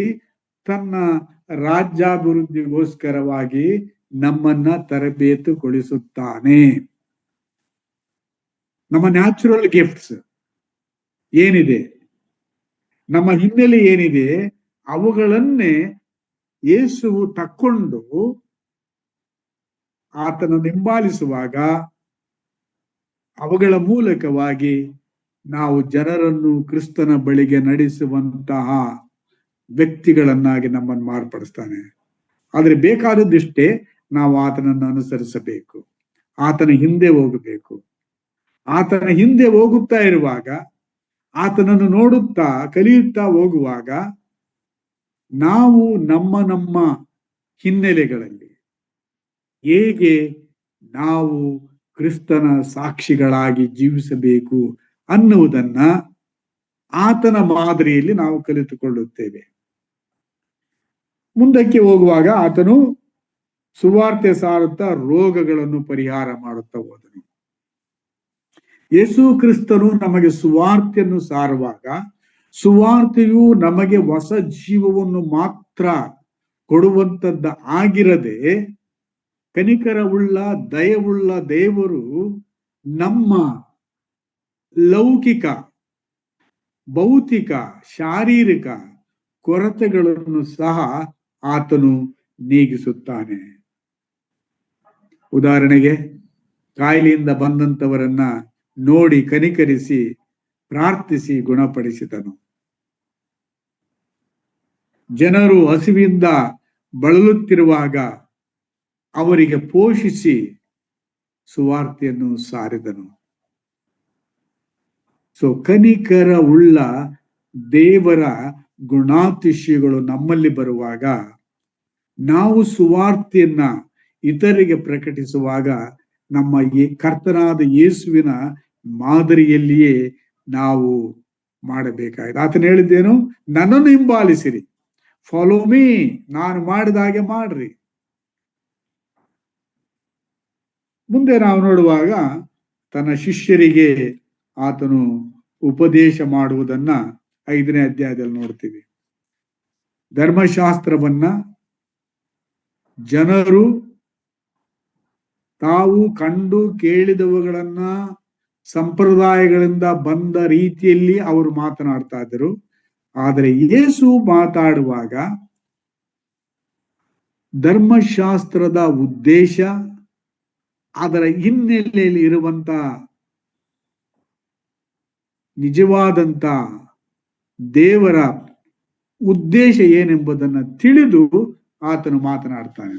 ತನ್ನ ರಾಜ್ಯಾಭಿವೃದ್ಧಿಗೋಸ್ಕರವಾಗಿ ನಮ್ಮನ್ನ ತರಬೇತುಗೊಳಿಸುತ್ತಾನೆ. ನಮ್ಮ ನ್ಯಾಚುರಲ್ ಗಿಫ್ಟ್ಸ್ ಏನಿದೆ, ನಮ್ಮ ಹಿನ್ನೆಲೆ ಏನಿದೆ, ಅವುಗಳನ್ನೇ ಯೇಸುವು ತಕ್ಕೊಂಡು ಆತನನ್ನು ಹಿಂಬಾಲಿಸುವಾಗ ಅವುಗಳ ಮೂಲಕವಾಗಿ ನಾವು ಜನರನ್ನು ಕ್ರಿಸ್ತನ ಬಳಿಗೆ ನಡೆಸುವಂತಹ ವ್ಯಕ್ತಿಗಳನ್ನಾಗಿ ನಮ್ಮನ್ನು ಮಾರ್ಪಡಿಸ್ತಾನೆ. ಆದ್ರೆ ಬೇಕಾದದ್ದಿಷ್ಟೇ, ನಾವು ಆತನನ್ನು ಅನುಸರಿಸಬೇಕು, ಆತನ ಹಿಂದೆ ಹೋಗಬೇಕು. ಆತನ ಹಿಂದೆ ಹೋಗುತ್ತಾ ಇರುವಾಗ, ಆತನನ್ನು ನೋಡುತ್ತಾ ಕಲಿಯುತ್ತಾ ಹೋಗುವಾಗ, ನಾವು ನಮ್ಮ ಹಿನ್ನೆಲೆಗಳಲ್ಲಿ ಹೇಗೆ ನಾವು ಕ್ರಿಸ್ತನ ಸಾಕ್ಷಿಗಳಾಗಿ ಜೀವಿಸಬೇಕು ಅನ್ನುವುದನ್ನ ಆತನ ಮಾದರಿಯಲ್ಲಿ ನಾವು ಕಲಿತುಕೊಳ್ಳುತ್ತೇವೆ. ಮುಂದಕ್ಕೆ ಹೋಗುವಾಗ ಆತನು ಸುವಾರ್ತೆ ಸಾರುತ್ತಾ ರೋಗಗಳನ್ನು ಪರಿಹಾರ ಮಾಡುತ್ತಾ ಹೋದನು. ಯೇಸು ಕ್ರಿಸ್ತನು ನಮಗೆ ಸುವಾರ್ತೆಯನ್ನು ಸಾರುವಾಗ, ಸುವಾರ್ತೆಯು ನಮಗೆ ಹೊಸ ಜೀವವನ್ನು ಮಾತ್ರ ಕೊಡುವಂತದ್ದ ಆಗಿರದೆ, ಕನಿಕರವುಳ್ಳ ದಯವುಳ್ಳ ದೇವರು ನಮ್ಮ ಲೌಕಿಕ, ಭೌತಿಕ, ಶಾರೀರಿಕ ಕೊರತೆಗಳನ್ನು ಸಹ ಆತನು ನೀಗಿಸುತ್ತಾನೆ. ಉದಾಹರಣೆಗೆ, ಕಾಯಿಲೆಯಿಂದ ಬಂದಂತವರನ್ನ ನೋಡಿ ಕನಿಕರಿಸಿ ಪ್ರಾರ್ಥಿಸಿ ಗುಣಪಡಿಸಿದನು. ಜನರು ಹಸಿವಿಂದ ಬಳಲುತ್ತಿರುವಾಗ ಅವರಿಗೆ ಪೋಷಿಸಿ ಸುವಾರ್ತೆಯನ್ನು ಸಾರಿದನು. ಕನಿಕರ ಉಳ್ಳ ದೇವರ ಗುಣಾತಿಶಯಗಳು ನಮ್ಮಲ್ಲಿ ಬರುವಾಗ, ನಾವು ಸುವಾರ್ತೆಯನ್ನ ಇತರಿಗೆ ಪ್ರಕಟಿಸುವಾಗ ನಮ್ಮ ಕರ್ತನಾದ ಯೇಸುವಿನ ಮಾದರಿಯಲ್ಲಿಯೇ ನಾವು ಮಾಡಬೇಕಾಗಿದೆ. ಆತನು ಹೇಳಿದ್ದೇನು? ನನ್ನನ್ನು ಹಿಂಬಾಲಿಸಿರಿ, ಫಾಲೋ ಮೀ, ನಾನು ಮಾಡಿದ ಹಾಗೆ ಮಾಡ್ರಿ. ಮುಂದೆ ನಾವು ನೋಡುವಾಗ ತನ್ನ ಶಿಷ್ಯರಿಗೆ ಆತನು ಉಪದೇಶ ಮಾಡುವುದನ್ನ 5ನೇ ಅಧ್ಯಾಯದಲ್ಲಿ ನೋಡ್ತೀವಿ. ಧರ್ಮಶಾಸ್ತ್ರವನ್ನ ಜನರು ತಾವು ಕಂಡು ಕೇಳಿದವುಗಳನ್ನ ಸಂಪ್ರದಾಯಗಳಿಂದ ಬಂದ ರೀತಿಯಲ್ಲಿ ಅವರು ಮಾತನಾಡ್ತಾ ಇದ್ದರು. ಆದರೆ ಯೇಸು ಮಾತಾಡುವಾಗ ಧರ್ಮಶಾಸ್ತ್ರದ ಉದ್ದೇಶ, ಅದರ ಹಿನ್ನೆಲೆಯಲ್ಲಿ ಇರುವಂತ ನಿಜವಾದಂತ ದೇವರ ಉದ್ದೇಶ ಏನೆಂಬುದನ್ನು ತಿಳಿದು ಆತನು ಮಾತನಾಡ್ತಾನೆ.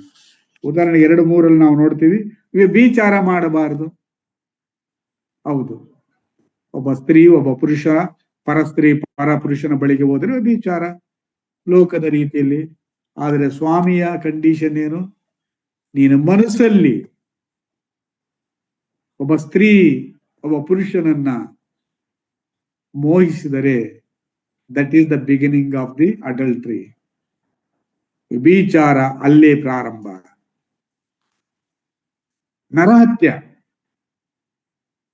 ಉದಾಹರಣೆ 2:3 ನಾವು ನೋಡ್ತೀವಿ, ವ್ಯಭಿಚಾರ ಮಾಡಬಾರದು. ಹೌದು, ಒಬ್ಬ ಸ್ತ್ರೀ ಒಬ್ಬ ಪುರುಷ ಪರಸ್ತ್ರೀ ಪರಪುರುಷನ ಬಳಿಗೆ ಹೋದ್ರೆ ವ್ಯಭಿಚಾರ ಲೋಕದ ರೀತಿಯಲ್ಲಿ. ಆದರೆ ಸ್ವಾಮಿಯ ಕಂಡೀಷನ್ ಏನು? ನೀನು ಮನಸ್ಸಲ್ಲಿ ಒಬ್ಬ ಸ್ತ್ರೀ ಒಬ್ಬ ಪುರುಷನನ್ನ ಮೋಹಿಸಿದರೆ that is the beginning of the adultery. ವ್ಯಭಿಚಾರ ಅಲ್ಲೇ ಪ್ರಾರಂಭ. ನರಹತ್ಯ,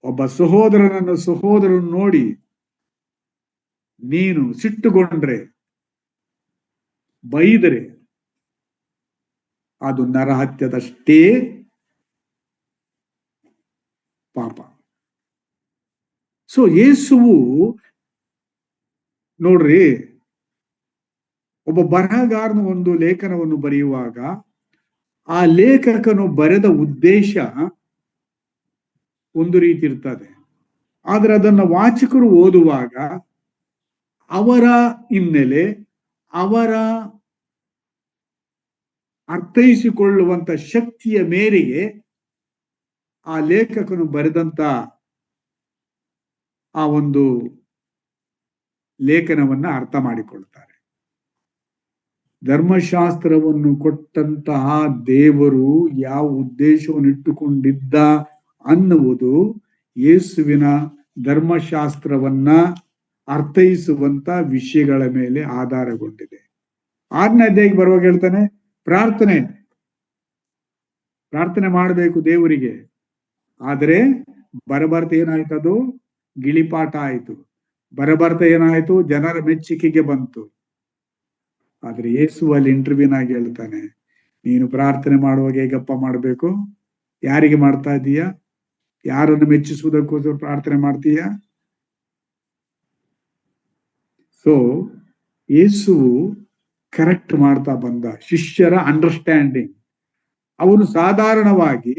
ಒಬ್ಬ ಸಹೋದರನು ನೋಡಿ ನೀನು ಸಿಟ್ಟುಗೊಂಡ್ರೆ, ಬೈದರೆ ಅದು ನರಹತ್ಯದಷ್ಟೇ ಪಾಪ. ಯೇಸುವು ನೋಡ್ರಿ, ಒಬ್ಬ ಬರಹಗಾರನು ಒಂದು ಲೇಖನವನ್ನು ಬರೆಯುವಾಗ ಆ ಲೇಖಕನು ಬರೆದ ಉದ್ದೇಶ ಒಂದು ರೀತಿ ಇರ್ತದೆ. ಆದ್ರೆ ಅದನ್ನ ವಾಚಕರು ಓದುವಾಗ ಅವರ ಹಿನ್ನೆಲೆ, ಅವರ ಅರ್ಥೈಸಿಕೊಳ್ಳುವಂತ ಶಕ್ತಿಯ ಮೇರೆಗೆ ಆ ಲೇಖಕನು ಬರೆದಂತ ಆ ಒಂದು ಲೇಖನವನ್ನ ಅರ್ಥ ಮಾಡಿಕೊಳ್ತಾರೆ. ಧರ್ಮಶಾಸ್ತ್ರವನ್ನು ಕೊಟ್ಟಂತಹ ದೇವರು ಯಾವ ಉದ್ದೇಶವನ್ನು ಇಟ್ಟುಕೊಂಡಿದ್ದ ಅನ್ನುವುದು ಯೇಸುವಿನ ಧರ್ಮಶಾಸ್ತ್ರವನ್ನ ಅರ್ಥೈಸುವಂತ ವಿಷಯಗಳ ಮೇಲೆ ಆಧಾರಗೊಂಡಿದೆ. 6ನೇ ಅಧ್ಯಾಯಕ್ಕೆ ಬರುವಾಗ ಹೇಳ್ತಾನೆ, ಪ್ರಾರ್ಥನೆ ಮಾಡಬೇಕು ದೇವರಿಗೆ. ಆದರೆ ಬರಬರ್ತ ಏನಾಯ್ತು, ಅದು ಗಿಳಿಪಾಠ ಆಯ್ತು. ಬರಬರ್ತ ಏನಾಯ್ತು, ಜನರ ಮೆಚ್ಚುಗೆಗೆ ಬಂತು. ಆದ್ರೆ ಯೇಸು ಅಲ್ಲಿ ಇಂಟರ್ವ್ಯೂನ್ ಆಗಿ ಹೇಳ್ತಾನೆ, ನೀನು ಪ್ರಾರ್ಥನೆ ಮಾಡುವಾಗ ಹೇಗಪ್ಪ ಮಾಡ್ಬೇಕು? ಯಾರಿಗೆ ಮಾಡ್ತಾ ಇದೀಯ? ಯಾರನ್ನು ಮೆಚ್ಚಿಸುವುದಕ್ಕೋಸ್ಕರ ಪ್ರಾರ್ಥನೆ ಮಾಡ್ತೀಯ? ಸೊ ಯೇಸು ಕರೆಕ್ಟ್ ಮಾಡ್ತಾ ಬಂದ ಶಿಷ್ಯರ ಅಂಡರ್ಸ್ಟ್ಯಾಂಡಿಂಗ್. ಅವನು ಸಾಧಾರಣವಾಗಿ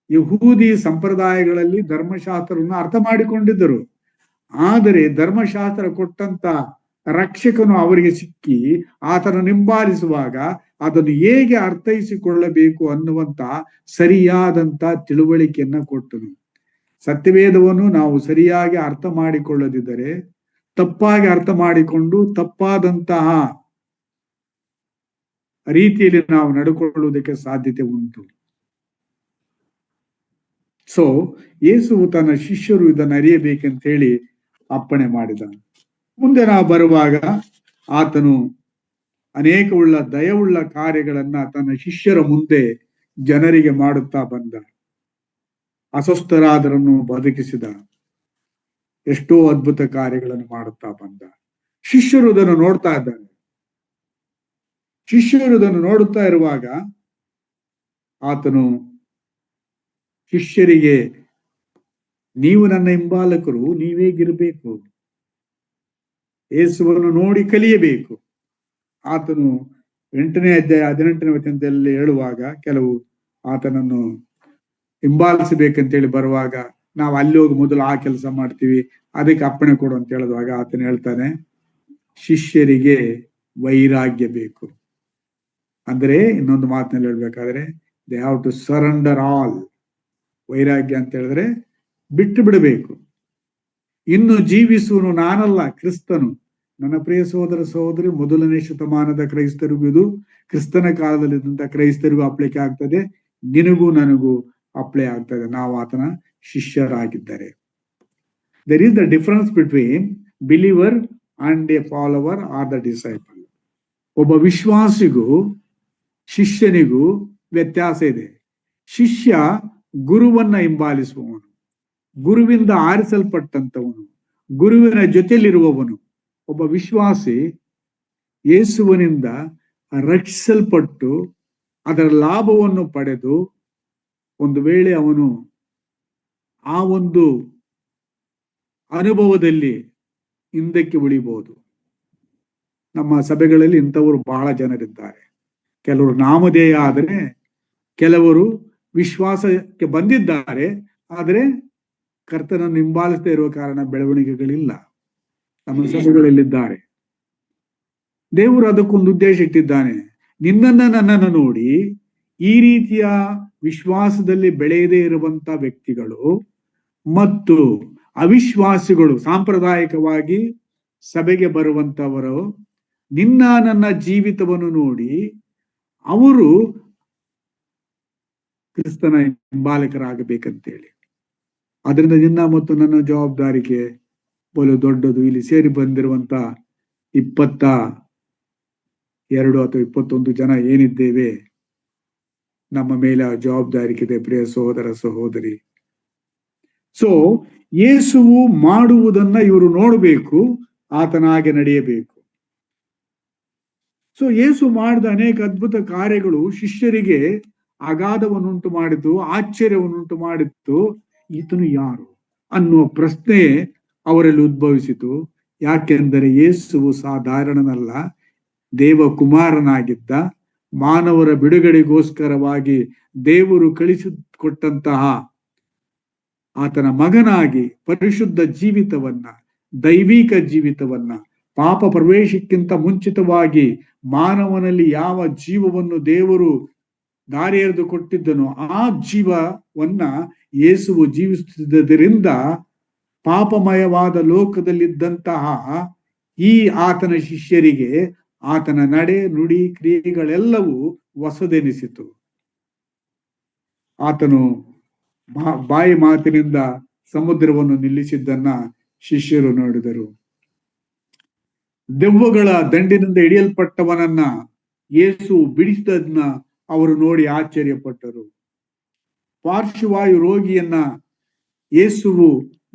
ಯಹೂದಿ ಸಂಪ್ರದಾಯಗಳಲ್ಲಿ ಧರ್ಮಶಾಸ್ತ್ರವನ್ನು ಅರ್ಥ ಮಾಡಿಕೊಂಡಿದ್ದರು. ಆದರೆ ಧರ್ಮಶಾಸ್ತ್ರ ಕೊಟ್ಟಂತ ರಕ್ಷಕನು ಅವರಿಗೆ ಸಿಕ್ಕಿ ಆತನ ಹಿಂಬಾಲಿಸುವಾಗ ಅದನ್ನು ಹೇಗೆ ಅರ್ಥೈಸಿಕೊಳ್ಳಬೇಕು ಅನ್ನುವಂತ ಸರಿಯಾದಂತ ತಿಳುವಳಿಕೆಯನ್ನ ಕೊಟ್ಟನು. ಸತ್ಯವೇದವನ್ನು ನಾವು ಸರಿಯಾಗಿ ಅರ್ಥ ಮಾಡಿಕೊಳ್ಳದಿದ್ದರೆ, ತಪ್ಪಾಗಿ ಅರ್ಥ ಮಾಡಿಕೊಂಡು ತಪ್ಪಾದಂತಹ ರೀತಿಯಲ್ಲಿ ನಾವು ನಡ್ಕೊಳ್ಳುವುದಕ್ಕೆ ಸಾಧ್ಯತೆ ಉಂಟು. ಸೊ ಯೇಸುವು ತನ್ನ ಶಿಷ್ಯರು ಇದನ್ನು ಅರಿಯಬೇಕಂತ ಹೇಳಿ ಅಪ್ಪಣೆ ಮಾಡಿದ. ಮುಂದೆ ನಾವು ಬರುವಾಗ ಆತನು ಅನೇಕ ದಯವುಳ್ಳ ಕಾರ್ಯಗಳನ್ನ ತನ್ನ ಶಿಷ್ಯರ ಮುಂದೆ ಜನರಿಗೆ ಮಾಡುತ್ತಾ ಬಂದ. ಅಸ್ವಸ್ಥರಾದರನ್ನು ಬದುಕಿಸಿದ, ಎಷ್ಟೋ ಅದ್ಭುತ ಕಾರ್ಯಗಳನ್ನು ಮಾಡುತ್ತಾ ಬಂದ. ಶಿಷ್ಯರು ಇದನ್ನು ನೋಡ್ತಾ ಇದ್ದಾರೆ. ಶಿಷ್ಯರು ಇದನ್ನು ನೋಡುತ್ತಾ ಇರುವಾಗ ಆತನು ಶಿಷ್ಯರಿಗೆ, ನೀವು ನನ್ನ ಹಿಂಬಾಲಕರು, ನೀವೇಗಿರ್ಬೇಕು, ಯೇಸುವನ್ನು ನೋಡಿ ಕಲಿಯಬೇಕು. ಆತನು 8ನೇ ಅಧ್ಯಾಯ 18ನೇ ವಚನದಲ್ಲಿ ಹೇಳುವಾಗ, ಕೆಲವು ಆತನನ್ನು ಹಿಂಬಾಲಿಸಬೇಕಂತೇಳಿ ಬರುವಾಗ ನಾವು ಅಲ್ಲಿ ಹೋಗಿ ಮೊದಲು ಆ ಕೆಲಸ ಮಾಡ್ತೀವಿ, ಅದಕ್ಕೆ ಅಪ್ಪಣೆ ಕೊಡು ಅಂತ ಹೇಳುವಾಗ ಆತನು ಹೇಳ್ತಾನೆ, ಶಿಷ್ಯರಿಗೆ ವೈರಾಗ್ಯ ಬೇಕು. ಅಂದ್ರೆ ಇನ್ನೊಂದು ಮಾತಿನಲ್ಲಿ ಹೇಳ್ಬೇಕಾದ್ರೆ, they have to surrender all. ವೈರಾಗ್ಯ ಅಂತ ಹೇಳಿದ್ರೆ ಬಿಟ್ಟು ಬಿಡಬೇಕು. ಇನ್ನು ಜೀವಿಸುವನು ನಾನಲ್ಲ, ಕ್ರಿಸ್ತನು. ನನ್ನ ಪ್ರಿಯ ಸಹೋದರ ಸಹೋದರಿ, ಮೊದಲನೇ ಶತಮಾನದ ಕ್ರೈಸ್ತರಿಗೂ ಇದು ಕ್ರಿಸ್ತನ ಕಾಲದಲ್ಲಿದ್ದಂತ ಕ್ರೈಸ್ತರಿಗೂ ಅಪ್ಲಿಕೆ ಆಗ್ತದೆ, ನಿನಗೂ ನನಗೂ ಅಪ್ಲೈ ಆಗ್ತದೆ. ನಾವು ಆತನ ಶಿಷ್ಯರಾಗಿದ್ದಾರೆ. There is the difference between believer and a follower are the disciple. ಒಬ್ಬ ವಿಶ್ವಾಸಿಗೂ ಶಿಷ್ಯನಿಗೂ ವ್ಯತ್ಯಾಸ ಇದೆ. ಶಿಷ್ಯ ಗುರುವನ್ನ ಹಿಂಬಾಲಿಸುವವನು, ಗುರುವಿಂದ ಆರಿಸಲ್ಪಟ್ಟಂತವನು, ಗುರುವಿನ ಜೊತೆಯಲ್ಲಿರುವವನು. ಒಬ್ಬ ವಿಶ್ವಾಸಿ ಯೇಸುವಿನಿಂದ ರಕ್ಷಿಸಲ್ಪಟ್ಟು ಅದರ ಲಾಭವನ್ನು ಪಡೆದು ಒಂದು ವೇಳೆ ಅವನು ಆ ಒಂದು ಅನುಭವದಲ್ಲಿ ಹಿಂದಕ್ಕೆ ಉಳಿಬಹುದು. ನಮ್ಮ ಸಭೆಗಳಲ್ಲಿ ಇಂಥವರು ಬಹಳ ಜನರಿದ್ದಾರೆ. ಕೆಲವರು ನಾಮಧೇಯ ಆದರೆ, ಕೆಲವರು ವಿಶ್ವಾಸಕ್ಕೆ ಬಂದಿದ್ದಾರೆ, ಆದರೆ ಕರ್ತನನ್ನು ಹಿಂಬಾಲಿಸದೇ ಇರುವ ಕಾರಣ ಬೆಳವಣಿಗೆಗಳಿಲ್ಲ. ನಮ್ಮ ಸಭೆಗಳಲ್ಲಿದ್ದಾರೆ. ದೇವರು ಅದಕ್ಕೊಂದು ಉದ್ದೇಶ ಇಟ್ಟಿದ್ದಾನೆ. ನಿನ್ನನ್ನ ನನ್ನನ್ನು ನೋಡಿ ಈ ರೀತಿಯ ವಿಶ್ವಾಸದಲ್ಲಿ ಬೆಳೆಯದೇ ಇರುವಂತ ವ್ಯಕ್ತಿಗಳು ಮತ್ತು ಅವಿಶ್ವಾಸಿಗಳು, ಸಾಂಪ್ರದಾಯಿಕವಾಗಿ ಸಭೆಗೆ ಬರುವಂತವರು, ನಿನ್ನ ನನ್ನ ಜೀವಿತವನ್ನು ನೋಡಿ ಅವರು ಕ್ರಿಸ್ತನ ಹಿಂಬಾಲಕರಾಗಬೇಕಂತೇಳಿ. ಅದರಿಂದ ನಿನ್ನ ಮತ್ತು ನನ್ನ ಜವಾಬ್ದಾರಿಗೆ ಬಲು ದೊಡ್ಡದು. ಇಲ್ಲಿ ಸೇರಿ ಬಂದಿರುವಂತ 22 ಅಥವಾ 21 ಜನ ಏನಿದ್ದೇವೆ, ನಮ್ಮ ಮೇಲೆ ಆ ಜವಾಬ್ದಾರಿಕೆ ಪ್ರಿಯ ಸಹೋದರ ಸಹೋದರಿ. ಸೊ ಯೇಸುವು ಮಾಡುವುದನ್ನ ಇವರು ನೋಡಬೇಕು, ಆತನ ಹಾಗೆ ನಡೆಯಬೇಕು. ಸೊ ಯೇಸು ಮಾಡಿದ ಅನೇಕ ಅದ್ಭುತ ಕಾರ್ಯಗಳು ಶಿಷ್ಯರಿಗೆ ಅಗಾಧವನ್ನುಂಟು ಮಾಡಿತು, ಆಶ್ಚರ್ಯವನ್ನುಂಟು ಮಾಡಿತ್ತು. ಈತನು ಯಾರು ಅನ್ನುವ ಪ್ರಶ್ನೆ ಅವರಲ್ಲಿ ಉದ್ಭವಿಸಿತು. ಯಾಕೆಂದರೆ ಯೇಸುವು ಸಾಧಾರಣನಲ್ಲ, ದೇವಕುಮಾರನಾಗಿದ್ದ, ಮಾನವರ ಬಿಡುಗಡೆಗೋಸ್ಕರವಾಗಿ ದೇವರು ಕಳಿಸಿಕೊಟ್ಟಂತಹ ಆತನ ಮಗನಾಗಿ ಪರಿಶುದ್ಧ ಜೀವಿತವನ್ನ, ದೈವಿಕ ಜೀವಿತವನ್ನ, ಪಾಪ ಪ್ರವೇಶಕ್ಕಿಂತ ಮುಂಚಿತವಾಗಿ ಮಾನವನಲ್ಲಿ ಯಾವ ಜೀವವನ್ನು ದೇವರು ದಾರಿ ಎರೆದು ಕೊಟ್ಟಿದ್ದನೋ ಆ ಜೀವವನ್ನ ಯೇಸುವು ಜೀವಿಸುತ್ತಿದ್ದರಿಂದ ಪಾಪಮಯವಾದ ಲೋಕದಲ್ಲಿದ್ದಂತಹ ಈ ಆತನ ಶಿಷ್ಯರಿಗೆ ಆತನ ನಡೆ, ನುಡಿ, ಕ್ರಿಯೆಗಳೆಲ್ಲವೂ ಹೊಸದೆನಿಸಿತು. ಆತನು ಬಾಯಿ ಮಾತಿನಿಂದ ಸಮುದ್ರವನ್ನು ನಿಲ್ಲಿಸಿದ್ದನ್ನ ಶಿಷ್ಯರು ನೋಡಿದರು. ದೆವ್ವಗಳ ದಂಡಿನಿಂದ ಹಿಡಿಯಲ್ಪಟ್ಟವನನ್ನ ಯೇಸು ಬಿಡಿಸಿದನ್ನ ಅವರು ನೋಡಿ ಆಶ್ಚರ್ಯಪಟ್ಟರು. ಪಾರ್ಶ್ವವಾಯು ರೋಗಿಯನ್ನ ಯೇಸುವು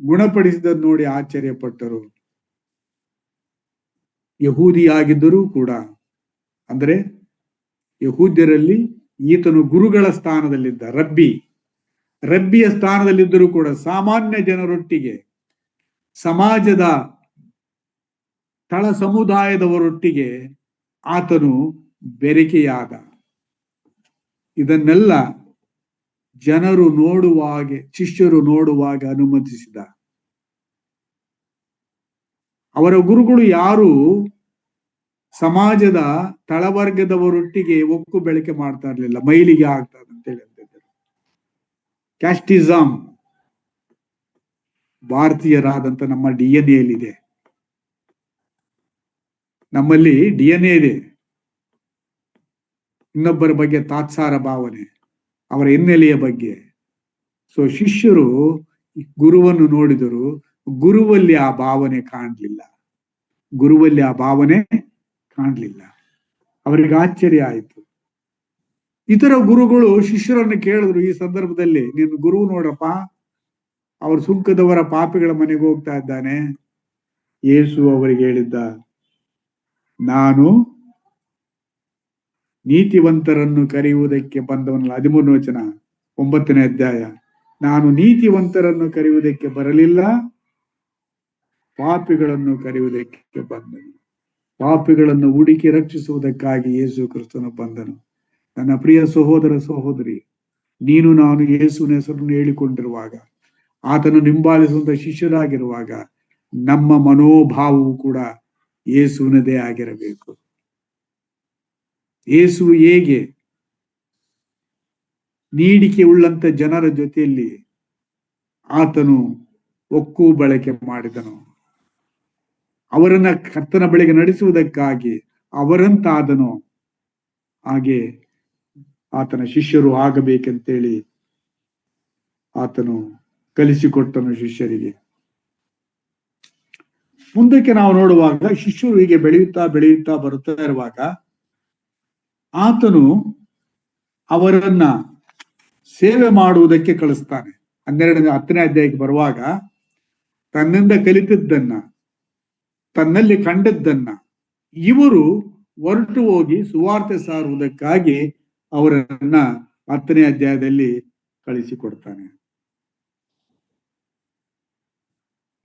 ಗುಣಪಡಿಸಿದ ನೋಡಿ ಆಶ್ಚರ್ಯಪಟ್ಟರು. ಯಹೂದಿಯಾಗಿದ್ದರೂ ಕೂಡ, ಅಂದ್ರೆ ಯಹೂದ್ಯರಲ್ಲಿ ಈತನು ಗುರುಗಳ ಸ್ಥಾನದಲ್ಲಿದ್ದ, ರಬ್ಬಿಯ ಸ್ಥಾನದಲ್ಲಿದ್ದರೂ ಕೂಡ ಸಾಮಾನ್ಯ ಜನರೊಟ್ಟಿಗೆ, ಸಮಾಜದ ತಳ ಸಮುದಾಯದವರೊಟ್ಟಿಗೆ ಆತನು ಬೆರೆಕೆಯಾದ. ಇದನ್ನೆಲ್ಲ ಜನರು ನೋಡುವಾಗ, ಶಿಷ್ಯರು ನೋಡುವಾಗ ಅನುಮತಿಸಿದ. ಅವರ ಗುರುಗಳು ಯಾರು ಸಮಾಜದ ತಳವರ್ಗದವರೊಟ್ಟಿಗೆ ಒಕ್ಕು ಬೆಳಕೆ ಮಾಡ್ತಾ ಇರ್ಲಿಲ್ಲ, ಮೈಲಿಗೆ ಆಗ್ತದೆ ಅಂತೇಳಿ ಅಂತಿದ್ದರು. ಕ್ಯಾಸ್ಟಿಸಮ್ ಭಾರತೀಯರಾದಂತ ನಮ್ಮ DNA ಯಲ್ಲಿದೆ. ನಮ್ಮಲ್ಲಿ DNA ಇದೆ. ಇನ್ನೊಬ್ಬರ ಬಗ್ಗೆ ತಾತ್ಸಾರ ಭಾವನೆ, ಅವರ ಹಿನ್ನೆಲೆಯ ಬಗ್ಗೆ. ಸೊ ಶಿಷ್ಯರು ಗುರುವನ್ನು ನೋಡಿದರು, ಗುರುವಲ್ಲಿ ಆ ಭಾವನೆ ಕಾಣಲಿಲ್ಲ. ಅವರಿಗೆ ಆಶ್ಚರ್ಯ ಆಯಿತು. ಇತರ ಗುರುಗಳು ಶಿಷ್ಯರನ್ನು ಕೇಳಿದ್ರು, ಈ ಸಂದರ್ಭದಲ್ಲಿ ನೀನು ಗುರು ನೋಡಪ್ಪ, ಅವ್ರ ಸುಂಕದವರ ಪಾಪಿಗಳ ಮನೆಗೆ ಹೋಗ್ತಾ ಇದ್ದಾನೆ. ಯೇಸು ಅವರಿಗೆ ಹೇಳಿದ್ದ, ನಾನು ನೀತಿವಂತರನ್ನು ಕರೆಯುವುದಕ್ಕೆ ಬಂದವನಲ್ಲ. 13ನೇ ವಚನ 9ನೇ ಅಧ್ಯಾಯ. ನಾನು ನೀತಿವಂತರನ್ನು ಕರೆಯುವುದಕ್ಕೆ ಬರಲಿಲ್ಲ, ಪಾಪಿಗಳನ್ನು ಕರೆಯುವುದಕ್ಕೆ ಬಂದನು. ಪಾಪಿಗಳನ್ನು ಹುಡುಕಿ ರಕ್ಷಿಸುವುದಕ್ಕಾಗಿ ಯೇಸು ಕ್ರಿಸ್ತನು ಬಂದನು. ನನ್ನ ಪ್ರಿಯ ಸಹೋದರ ಸಹೋದರಿ, ನೀನು ನಾನು ಯೇಸುವಿನ ಹೆಸರನ್ನು ಹೇಳಿಕೊಂಡಿರುವಾಗ, ಆತನು ಹಿಂಬಾಲಿಸುವಂತ ಶಿಷ್ಯರಾಗಿರುವಾಗ, ನಮ್ಮ ಮನೋಭಾವವು ಕೂಡ ಯೇಸುವಿನದೇ ಆಗಿರಬೇಕು. ಯೇಸು ಹೇಗೆ ನೀಡಿಕೆ ಉಳ್ಳಂತ ಜನರ ಜೊತೆಯಲ್ಲಿ ಆತನು ಒಕ್ಕೂ ಬಳಕೆ ಮಾಡಿದನು, ಅವರನ್ನ ಕರ್ತನ ಬಳಿಗೆ ನಡೆಸುವುದಕ್ಕಾಗಿ ಅವರಂತಾದನು, ಹಾಗೆ ಆತನ ಶಿಷ್ಯರು ಆಗಬೇಕಂತೇಳಿ ಆತನು ಕಲಿಸಿಕೊಟ್ಟನು ಶಿಷ್ಯರಿಗೆ. ಮುಂದಕ್ಕೆ ನಾವು ನೋಡುವಾಗ ಶಿಷ್ಯರು ಹೀಗೆ ಬೆಳೆಯುತ್ತಾ ಬರುತ್ತಾ ಇರುವಾಗ ಆತನು ಅವರನ್ನ ಸೇವೆ ಮಾಡುವುದಕ್ಕೆ ಕಳಿಸ್ತಾನೆ. 10ನೇ ಅಧ್ಯಾಯಕ್ಕೆ ಬರುವಾಗ ತನ್ನಿಂದ ಕಲಿತದ್ದನ್ನ, ತನ್ನಲ್ಲಿ ಕಂಡದ್ದನ್ನ ಇವರು ಹೊರಟು ಹೋಗಿ ಸುವಾರ್ತೆ ಸಾರುವುದಕ್ಕಾಗಿ ಅವರನ್ನ 10ನೇ ಅಧ್ಯಾಯದಲ್ಲಿ ಕಳಿಸಿಕೊಡ್ತಾನೆ.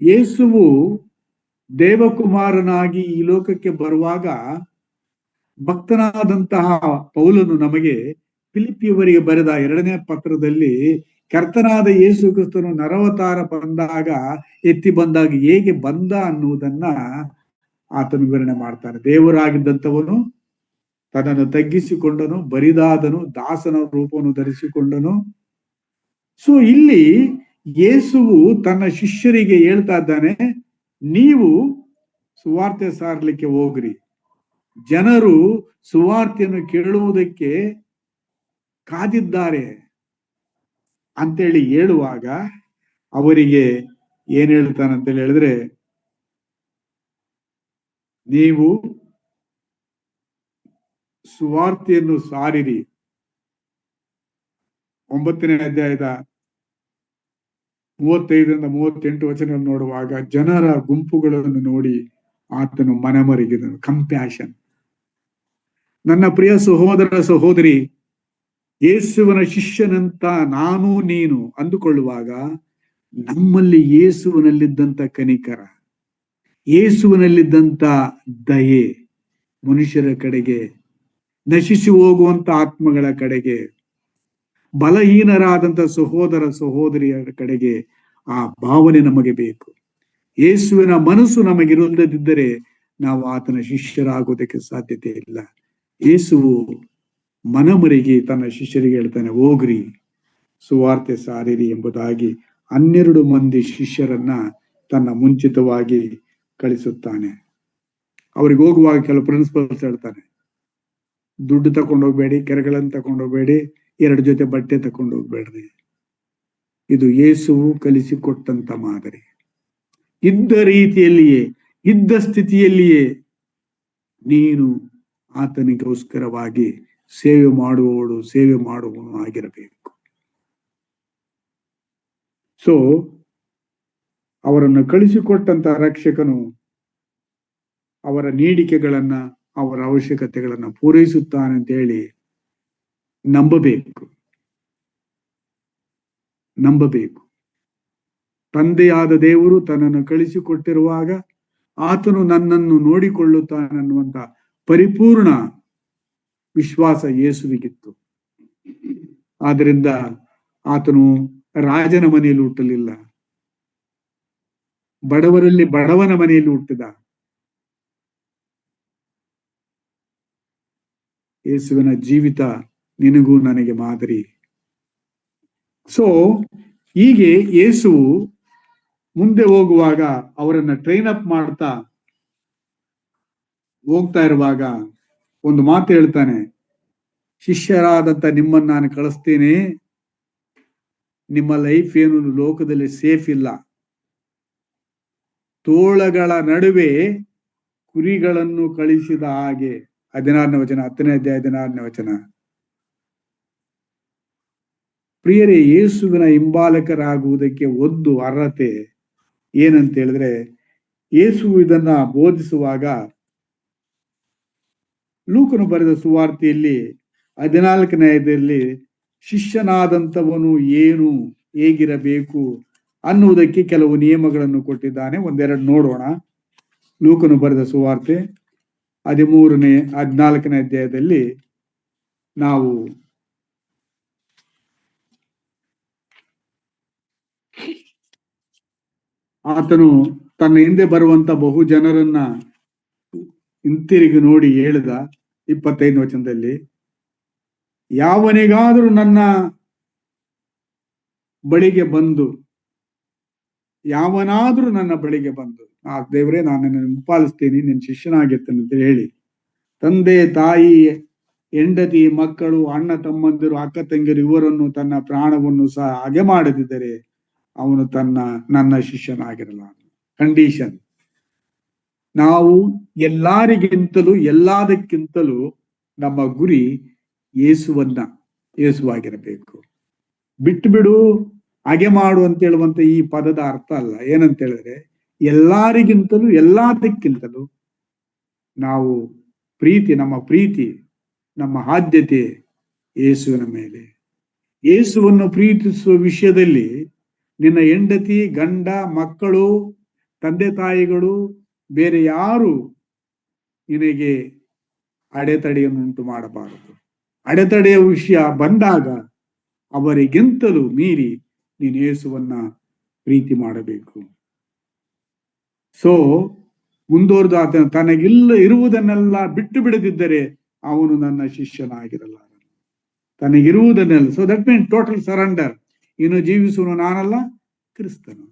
ಯೇಸುವು ದೇವಕುಮಾರನಾಗಿ ಈ ಲೋಕಕ್ಕೆ ಬರುವಾಗ ಭಕ್ತನಾದಂತಹ ಪೌಲನು ನಮಗೆ ಫಿಲಿಪ್ಪಿಯವರಿಗೆ ಬರೆದ 2ನೇ ಪತ್ರದಲ್ಲಿ ಕರ್ತನಾದ ಯೇಸು ಕ್ರಿಸ್ತನು ನರವತಾರ ಬಂದಾಗ, ಎತ್ತಿ ಬಂದಾಗ ಹೇಗೆ ಬಂದ ಅನ್ನುವುದನ್ನ ಆತನು ವಿವರಣೆ ಮಾಡ್ತಾನೆ. ದೇವರಾಗಿದ್ದಂಥವನು ತನ್ನನ್ನು ತಗ್ಗಿಸಿಕೊಂಡನು, ಬರಿದಾದನು, ದಾಸನ ರೂಪವನ್ನು ಧರಿಸಿಕೊಂಡನು. ಸೊ ಇಲ್ಲಿ ಯೇಸುವು ತನ್ನ ಶಿಷ್ಯರಿಗೆ ಹೇಳ್ತಾ ಇದ್ದಾನೆ, ನೀವು ಸುವಾರ್ತೆ ಸಾರಲಿಕ್ಕೆ ಹೋಗ್ರಿ, ಜನರು ಸುವಾರ್ತೆಯನ್ನು ಕೇಳುವುದಕ್ಕೆ ಕಾದಿದ್ದಾರೆ ಅಂತೇಳಿ ಹೇಳುವಾಗ ಅವರಿಗೆ ಏನ್ ಹೇಳ್ತಾನಂತೇಳಿ ಹೇಳಿದ್ರೆ, ನೀವು ಸುವಾರ್ತೆಯನ್ನು ಸಾರಿರಿ. 9ನೇ ಅಧ್ಯಾಯದ 35ರಿಂದ 38 ವಚನಗಳನ್ನು ನೋಡುವಾಗ ಜನರ ಗುಂಪುಗಳನ್ನು ನೋಡಿ ಆತನು ಮನಮರುಗಿದನು. ಕಂಪ್ಯಾಷನ್. ನನ್ನ ಪ್ರಿಯ ಸಹೋದರ ಸಹೋದರಿ, ಯೇಸುವಿನ ಶಿಷ್ಯನಂತ ನಾನು ನೀನು ಅಂದುಕೊಳ್ಳುವಾಗ ನಮ್ಮಲ್ಲಿ ಯೇಸುವಿನಲ್ಲಿದ್ದಂತ ಕನಿಕರ, ಯೇಸುವಿನಲ್ಲಿದ್ದಂತ ದಯೆ, ಮನುಷ್ಯರ ಕಡೆಗೆ, ನಶಿಸಿ ಹೋಗುವಂತ ಆತ್ಮಗಳ ಕಡೆಗೆ, ಬಲಹೀನರಾದಂತ ಸಹೋದರ ಸಹೋದರಿಯರ ಕಡೆಗೆ ಆ ಭಾವನೆ ನಮಗೆ ಬೇಕು. ಯೇಸುವಿನ ಮನಸ್ಸು ನಮಗಿರುವುದಿದ್ದರೆ ನಾವು ಆತನ ಶಿಷ್ಯರಾಗೋದಕ್ಕೆ ಸಾಧ್ಯತೆ ಇಲ್ಲ. ಯೇಸುವು ಮನಮರಿಗೆ ತನ್ನ ಶಿಷ್ಯರಿಗೆ ಹೇಳ್ತಾನೆ, ಹೋಗ್ರಿ ಸುವಾರ್ತೆ ಸಾರಿರಿ ಎಂಬುದಾಗಿ 12 ಮಂದಿ ಶಿಷ್ಯರನ್ನ ತನ್ನ ಮುಂಚಿತವಾಗಿ ಕಳಿಸುತ್ತಾನೆ. ಅವ್ರಿಗೆ ಹೋಗುವಾಗ ಕೆಲವು ಪ್ರಿನ್ಸಿಪಲ್ಸ್ ಹೇಳ್ತಾನೆ. ದುಡ್ಡು ತಕೊಂಡೋಗ್ಬೇಡಿ, ಕೆರೆಗಳನ್ನು ತಕೊಂಡೋಗ್ಬೇಡಿ, 2 ಜೊತೆ ಬಟ್ಟೆ ತಕೊಂಡೋಗ್ಬೇಡ್ರಿ. ಇದು ಯೇಸುವು ಕಲಿಸಿಕೊಟ್ಟಂತ ಮಾದರಿ. ಇದ್ದ ರೀತಿಯಲ್ಲಿಯೇ, ಇದ್ದ ಸ್ಥಿತಿಯಲ್ಲಿಯೇ ನೀನು ಆತನಿಗೋಸ್ಕರವಾಗಿ ಸೇವೆ ಮಾಡುವವಳು ಸೇವೆ ಮಾಡುವವನು ಆಗಿರಬೇಕು. ಸೊ ಅವರನ್ನು ಕಳಿಸಿಕೊಟ್ಟಂತ ರಕ್ಷಕನು ಅವರ ನೀಡಿಕೆಗಳನ್ನ, ಅವರ ಅವಶ್ಯಕತೆಗಳನ್ನ ಪೂರೈಸುತ್ತಾನೆ ಅಂತ ಹೇಳಿ ನಂಬಬೇಕು. ತಂದೆಯಾದ ದೇವರು ತನ್ನನ್ನು ಕಳಿಸಿಕೊಟ್ಟಿರುವಾಗ ಆತನು ನನ್ನನ್ನು ನೋಡಿಕೊಳ್ಳುತ್ತಾನೆನ್ನುವಂತ ಪರಿಪೂರ್ಣ ವಿಶ್ವಾಸ ಯೇಸುವಿಗಿತ್ತು. ಆದ್ರಿಂದ ಆತನು ರಾಜನ ಮನೆಯಲ್ಲಿ ಹುಟ್ಟಲಿಲ್ಲ, ಬಡವರಲ್ಲಿ ಬಡವನ ಮನೆಯಲ್ಲಿ ಹುಟ್ಟಿದ. ಯೇಸುವಿನ ಜೀವಿತ ನಿನಗೂ ನನಗೆ ಮಾದರಿ. ಸೊ ಹೀಗೆ ಯೇಸುವು ಮುಂದೆ ಹೋಗುವಾಗ ಅವರನ್ನ ಟ್ರೈನ್ ಅಪ್ ಮಾಡ್ತಾ ಹೋಗ್ತಾ ಇರುವಾಗ ಒಂದು ಮಾತು ಹೇಳ್ತಾನೆ, ಶಿಷ್ಯರಾದಂತ ನಿಮ್ಮನ್ನ ನಾನು ಕಳಿಸ್ತೇನೆ, ನಿಮ್ಮ ಲೈಫ್ ಏನು ಲೋಕದಲ್ಲಿ ಸೇಫ್ ಇಲ್ಲ. ತೋಳಗಳ ನಡುವೆ ಕುರಿಗಳನ್ನು ಕಳಿಸಿದ ಹಾಗೆ. 16ನೇ ವಚನ, 10ನೇ ಅಧ್ಯಾಯ 16ನೇ ವಚನ. ಪ್ರಿಯರೇ, ಯೇಸುವಿನ ಹಿಂಬಾಲಕರಾಗುವುದಕ್ಕೆ ಒಂದು ಅರ್ಹತೆ ಏನಂತ ಹೇಳಿದ್ರೆ, ಯೇಸು ಇದನ್ನ ಬೋಧಿಸುವಾಗ ಲೂಕನು ಬರೆದ ಸುವಾರ್ತೆಯಲ್ಲಿ 14ನೇ ಅಧ್ಯಾಯದಲ್ಲಿ ಶಿಷ್ಯನಾದಂಥವನು ಏನು, ಹೇಗಿರಬೇಕು ಅನ್ನುವುದಕ್ಕೆ ಕೆಲವು ನಿಯಮಗಳನ್ನು ಕೊಟ್ಟಿದ್ದಾನೆ. ಒಂದೆರಡು ನೋಡೋಣ. ಲೂಕನು ಬರೆದ ಸುವಾರ್ತೆ 14ನೇ ಅಧ್ಯಾಯದಲ್ಲಿ ನಾವು ಆತನು ತನ್ನ ಹಿಂದೆ ಬರುವಂತ ಬಹು ಜನರನ್ನ ಹಿಂತಿರುಗಿ ನೋಡಿ ಹೇಳಿದ 25ನೇ ವಚನದಲ್ಲಿ, ಯಾವನಿಗಾದರೂ ನನ್ನ ಬಳಿಗೆ ಬಂದು ಆ ದೇವರೇ ನಾನು ನಿನ್ನನ್ನು ಹಿಂಪಾಲಿಸ್ತೀನಿ, ನಿನ್ನ ಶಿಷ್ಯನಾಗಿರ್ತೇನೆ ಅಂತ ಹೇಳಿ ತಂದೆ ತಾಯಿ ಹೆಂಡತಿ ಮಕ್ಕಳು ಅಣ್ಣ ತಮ್ಮಂದಿರು ಅಕ್ಕ ತಂಗಿರು ಇವರನ್ನು ತನ್ನ ಪ್ರಾಣವನ್ನು ಸಹ ಹಾಗೆ ಮಾಡದಿದ್ದರೆ ಅವನು ನನ್ನ ಶಿಷ್ಯನಾಗಿರಲ್ಲ. ಕಂಡೀಷನ್. ನಾವು ಎಲ್ಲದಕ್ಕಿಂತಲೂ ನಮ್ಮ ಗುರಿ ಯೇಸುವಾಗಿರಬೇಕು. ಬಿಟ್ಟು ಬಿಡು, ಹಾಗೆ ಮಾಡು ಅಂತ ಹೇಳುವಂತ ಈ ಪದದ ಅರ್ಥ ಅಲ್ಲ. ಏನಂತ ಹೇಳಿದ್ರೆ, ಎಲ್ಲದಕ್ಕಿಂತಲೂ ನಾವು ನಮ್ಮ ಆದ್ಯತೆ ಯೇಸುವಿನ ಮೇಲೆ. ಯೇಸುವನ್ನು ಪ್ರೀತಿಸುವ ವಿಷಯದಲ್ಲಿ ನಿನ್ನ ಹೆಂಡತಿ, ಗಂಡ, ಮಕ್ಕಳು, ತಂದೆ ತಾಯಿಗಳು, ಬೇರೆ ಯಾರು ನಿನಗೆ ಅಡೆತಡೆಯನ್ನು ಉಂಟು ಮಾಡಬಾರದು. ಅಡೆತಡೆಯ ವಿಷಯ ಬಂದಾಗ ಅವರಿಗಿಂತಲೂ ಮೀರಿ ನೀನು ಯೇಸುವನ್ನ ಪ್ರೀತಿ ಮಾಡಬೇಕು. ಸೊ ಮುಂದುವರೆದು ಆತನು ಇರುವುದನ್ನೆಲ್ಲ ಬಿಟ್ಟು ಬಿಡದಿದ್ದರೆ ಅವನು ನನ್ನ ಶಿಷ್ಯನಾಗಿರಲ್ಲ. ತನಗಿರುವುದನ್ನೆಲ್ಲ. So that mean total surrender. ಇನ್ನು ಜೀವಿಸುವನು ನಾನಲ್ಲ, ಕ್ರಿಸ್ತನು.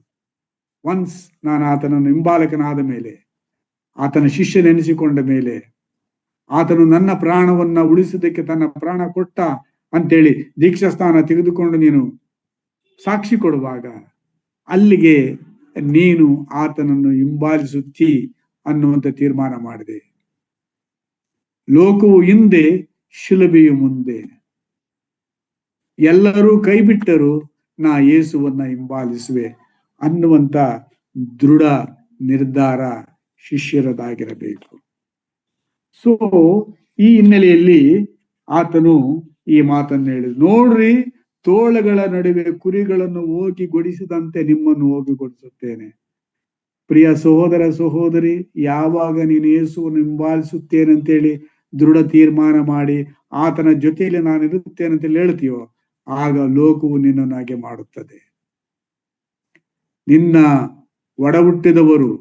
ಒನ್ಸ್ ನಾನು ಆತನನ್ನು ಹಿಂಬಾಲಕನಾದ ಮೇಲೆ, ಆತನ ಶಿಷ್ಯನೆನಿಸಿಕೊಂಡ ಮೇಲೆ, ಆತನು ನನ್ನ ಪ್ರಾಣವನ್ನ ಉಳಿಸುವುದಕ್ಕೆ ತನ್ನ ಪ್ರಾಣ ಕೊಟ್ಟ ಅಂತೇಳಿ ದೀಕ್ಷಾಸ್ಥಾನ ತೆಗೆದುಕೊಂಡು ನೀನು ಸಾಕ್ಷಿ ಕೊಡುವಾಗ ಅಲ್ಲಿಗೆ ನೀನು ಆತನನ್ನು ಹಿಂಬಾಲಿಸುತ್ತೀ ಅನ್ನುವಂತ ತೀರ್ಮಾನ ಮಾಡಿದೆ. ಲೋಕವು ಹಿಂದೆ, ಶಿಲುಬೆಯು ಮುಂದೆ. ಎಲ್ಲರೂ ಕೈ ಬಿಟ್ಟರು, ನಾ ಯೇಸುವನ್ನ ಹಿಂಬಾಲಿಸುವೆ ಅನ್ನುವಂತ ದೃಢ ನಿರ್ಧಾರ ಶಿಷ್ಯರದಾಗಿರಬೇಕು. ಸೊ ಈ ಹಿನ್ನೆಲೆಯಲ್ಲಿ ಆತನು ಈ ಮಾತನ್ನು ಹೇಳಿದ, ನೋಡ್ರಿ, ತೋಳಗಳ ನಡುವೆ ಕುರಿಗಳನ್ನು ಹೋಗಿ ಗೊಡಿಸಿದಂತೆ ನಿಮ್ಮನ್ನು ಹೋಗಿ ಗೊಡಿಸುತ್ತೇನೆ. ಪ್ರಿಯ ಸಹೋದರ ಸಹೋದರಿ, ಯಾವಾಗ ನೀನು ಯೇಸುವನ್ನು ಹಿಂಬಾಲಿಸುತ್ತೇನೆ ಅಂತೇಳಿ ದೃಢ ತೀರ್ಮಾನ ಮಾಡಿ ಆತನ ಜೊತೆಯಲ್ಲಿ ನಾನು ಇರುತ್ತೇನೆ ಅಂತೇಳಿ ಹೇಳ್ತೀಯೋ, ಆಗ ಲೋಕವು ನಿನ್ನನ್ನು ಹಾಗೆ ಮಾಡುತ್ತದೆ. ನಿನ್ನ ಒಡ ಹುಟ್ಟಿದವರು,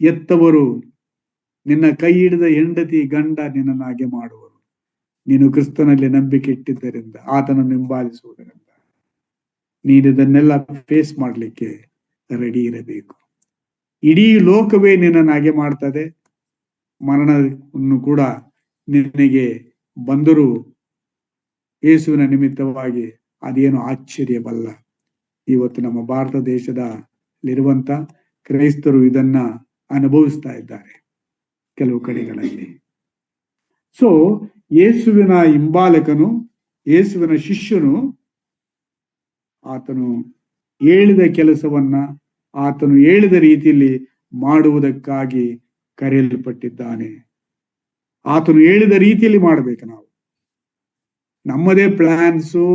ಎತ್ತವರು, ನಿನ್ನ ಕೈ ಹಿಡಿದ ಹೆಂಡತಿ, ಗಂಡ ನಿನ್ನನ್ನು ಹಾಗೆ ಮಾಡುವರು. ನೀನು ಕ್ರಿಸ್ತನಲ್ಲಿ ನಂಬಿಕೆ ಇಟ್ಟಿದ್ದರಿಂದ, ಆತನನ್ನು ಹಿಂಬಾಲಿಸುವುದರಿಂದ ನೀನು ಇದನ್ನೆಲ್ಲ ಫೇಸ್ ಮಾಡ್ಲಿಕ್ಕೆ ರೆಡಿ ಇರಬೇಕು. ಇಡೀ ಲೋಕವೇ ನಿನ್ನನ್ನು ಹಾಗೆ ಮಾಡ್ತದೆ. ಮರಣವನ್ನು ಕೂಡ ನಿನಗೆ ಬಂದರೂ ಯೇಸುವಿನ ನಿಮಿತ್ತವಾಗಿ ಅದೇನು ಆಶ್ಚರ್ಯವಲ್ಲ. ಇವತ್ತು ನಮ್ಮ ಭಾರತ ದೇಶದಲ್ಲಿರುವಂತ ಕ್ರೈಸ್ತರು ಇದನ್ನ ಅನುಭವಿಸ್ತಾ ಇದ್ದಾರೆ ಕೆಲವು ಕಡೆಗಳಲ್ಲಿ. ಸೊ ಯೇಸುವಿನ ಹಿಂಬಾಲಕನು, ಯೇಸುವಿನ ಶಿಷ್ಯನು ಆತನು ಹೇಳಿದ ಕೆಲಸವನ್ನ ಆತನು ಹೇಳಿದ ರೀತಿಯಲ್ಲಿ ಮಾಡುವುದಕ್ಕಾಗಿ ಕರೆಯಲ್ಪಟ್ಟಿದ್ದಾನೆ. ಆತನು ಹೇಳಿದ ರೀತಿಯಲ್ಲಿ ಮಾಡಬೇಕು. ನಾವು ನಮ್ಮದೇ ಪ್ಲಾನ್ಸು,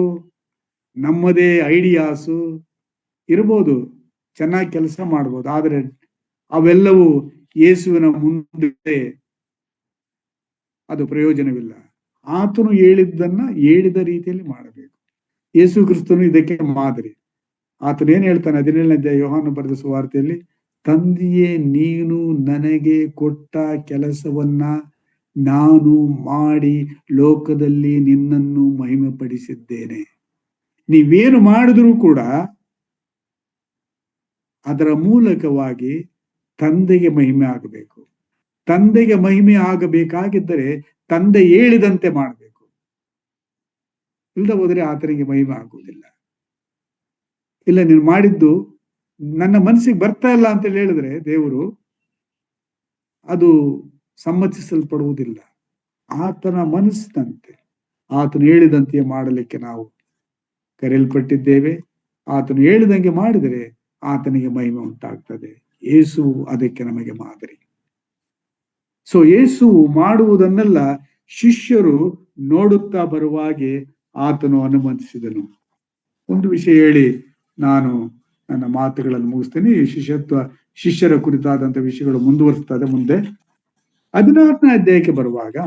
ನಮ್ಮದೇ ಐಡಿಯಾಸು ಇರ್ಬೋದು, ಚೆನ್ನಾಗಿ ಕೆಲಸ ಮಾಡ್ಬೋದು, ಆದರೆ ಅವೆಲ್ಲವೂ ಯೇಸುವಿನ ಮುಂದೆ ಅದು ಪ್ರಯೋಜನವಿಲ್ಲ. ಆತನು ಹೇಳಿದ್ದನ್ನ ಹೇಳಿದ ರೀತಿಯಲ್ಲಿ ಮಾಡಬೇಕು. ಯೇಸು ಕ್ರಿಸ್ತನು ಇದಕ್ಕೆ ಮಾದರಿ. ಆತನು ಏನ್ ಹೇಳ್ತಾನೆ 17ನೇ ಯೋಹಾನ ಬರೆದ ಸುವಾರ್ತೆಯಲ್ಲಿ, ತಂದೆಯೇ ನೀನು ನನಗೆ ಕೊಟ್ಟ ಕೆಲಸವನ್ನ ನಾನು ಮಾಡಿ ಲೋಕದಲ್ಲಿ ನಿನ್ನನ್ನು ಮಹಿಮೆ ಪಡಿಸಿದ್ದೇನೆ. ನೀವೇನು ಮಾಡಿದ್ರೂ ಕೂಡ ಅದರ ಮೂಲಕವಾಗಿ ತಂದೆಗೆ ಮಹಿಮೆ ಆಗಬೇಕು. ತಂದೆಗೆ ಮಹಿಮೆ ಆಗಬೇಕಾಗಿದ್ದರೆ ತಂದೆ ಹೇಳಿದಂತೆ ಮಾಡಬೇಕು. ಇಲ್ಲದ ಹೋದರೆ ಆತನಿಗೆ ಮಹಿಮೆ ಆಗುವುದಿಲ್ಲ. ಇಲ್ಲ, ನೀನು ಮಾಡಿದ್ದು ನನ್ನ ಮನಸ್ಸಿಗೆ ಬರ್ತಾ ಇಲ್ಲ ಅಂತ ಹೇಳಿದ್ರೆ ದೇವರು ಅದು ಸಮ್ಮತಿಸಲ್ಪಡುವುದಿಲ್ಲ. ಆತನ ಮನಸ್ಸಿನಂತೆ ಆತನು ಹೇಳಿದಂತೆ ಮಾಡಲಿಕ್ಕೆ ನಾವು ಕರೆಯಲ್ಪಟ್ಟಿದ್ದೇವೆ. ಆತನು ಹೇಳಿದಂಗೆ ಮಾಡಿದರೆ ಆತನಿಗೆ ಮಹಿಮೆ ಉಂಟಾಗ್ತದೆ. ಯೇಸು ಅದಕ್ಕೆ ನಮಗೆ ಮಾದರಿ. ಸೊ ಯೇಸು ಮಾಡುವುದನ್ನೆಲ್ಲ ಶಿಷ್ಯರು ನೋಡುತ್ತಾ ಬರುವಾಗೆ ಆತನು ಅನುಮತಿಸಿದನು. ಒಂದು ವಿಷಯ ಹೇಳಿ ನಾನು ನನ್ನ ಮಾತುಗಳನ್ನು ಮುಗಿಸ್ತೇನೆ. ಈ ಶಿಷ್ಯರ ಕುರಿತಾದಂತ ವಿಷಯಗಳು ಮುಂದುವರಿಸ್ತದೆ ಮುಂದೆ. 16ನೇ ಅಧ್ಯಾಯಕ್ಕೆ ಬರುವಾಗ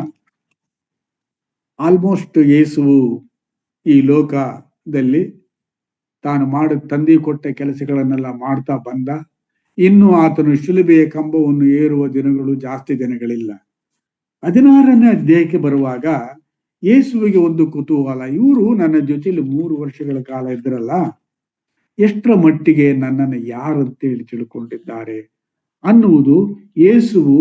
ಆಲ್ಮೋಸ್ಟ್ ಯೇಸುವು ಈ ಲೋಕದಲ್ಲಿ ತಾನು ತಂದೆ ಕೊಟ್ಟ ಕೆಲಸಗಳನ್ನೆಲ್ಲ ಮಾಡ್ತಾ ಬಂದ. ಇನ್ನು ಆತನು ಶಿಲುಬೆಯ ಕಂಬವನ್ನು ಏರುವ ದಿನಗಳು ಜಾಸ್ತಿ ದಿನಗಳಿಲ್ಲ. 16ನೇ ಅಧ್ಯಾಯಕ್ಕೆ ಬರುವಾಗ ಯೇಸುವಿಗೆ ಒಂದು ಕುತೂಹಲ. ಇವರು ನನ್ನ ಜೊತೆಯಲ್ಲಿ 3 ವರ್ಷಗಳ ಕಾಲ ಇದ್ರಲ್ಲ, ಎಷ್ಟರ ಮಟ್ಟಿಗೆ ನನ್ನನ್ನು ಯಾರಂತೇಳಿ ತಿಳ್ಕೊಂಡಿದ್ದಾರೆ ಅನ್ನುವುದು ಯೇಸುವು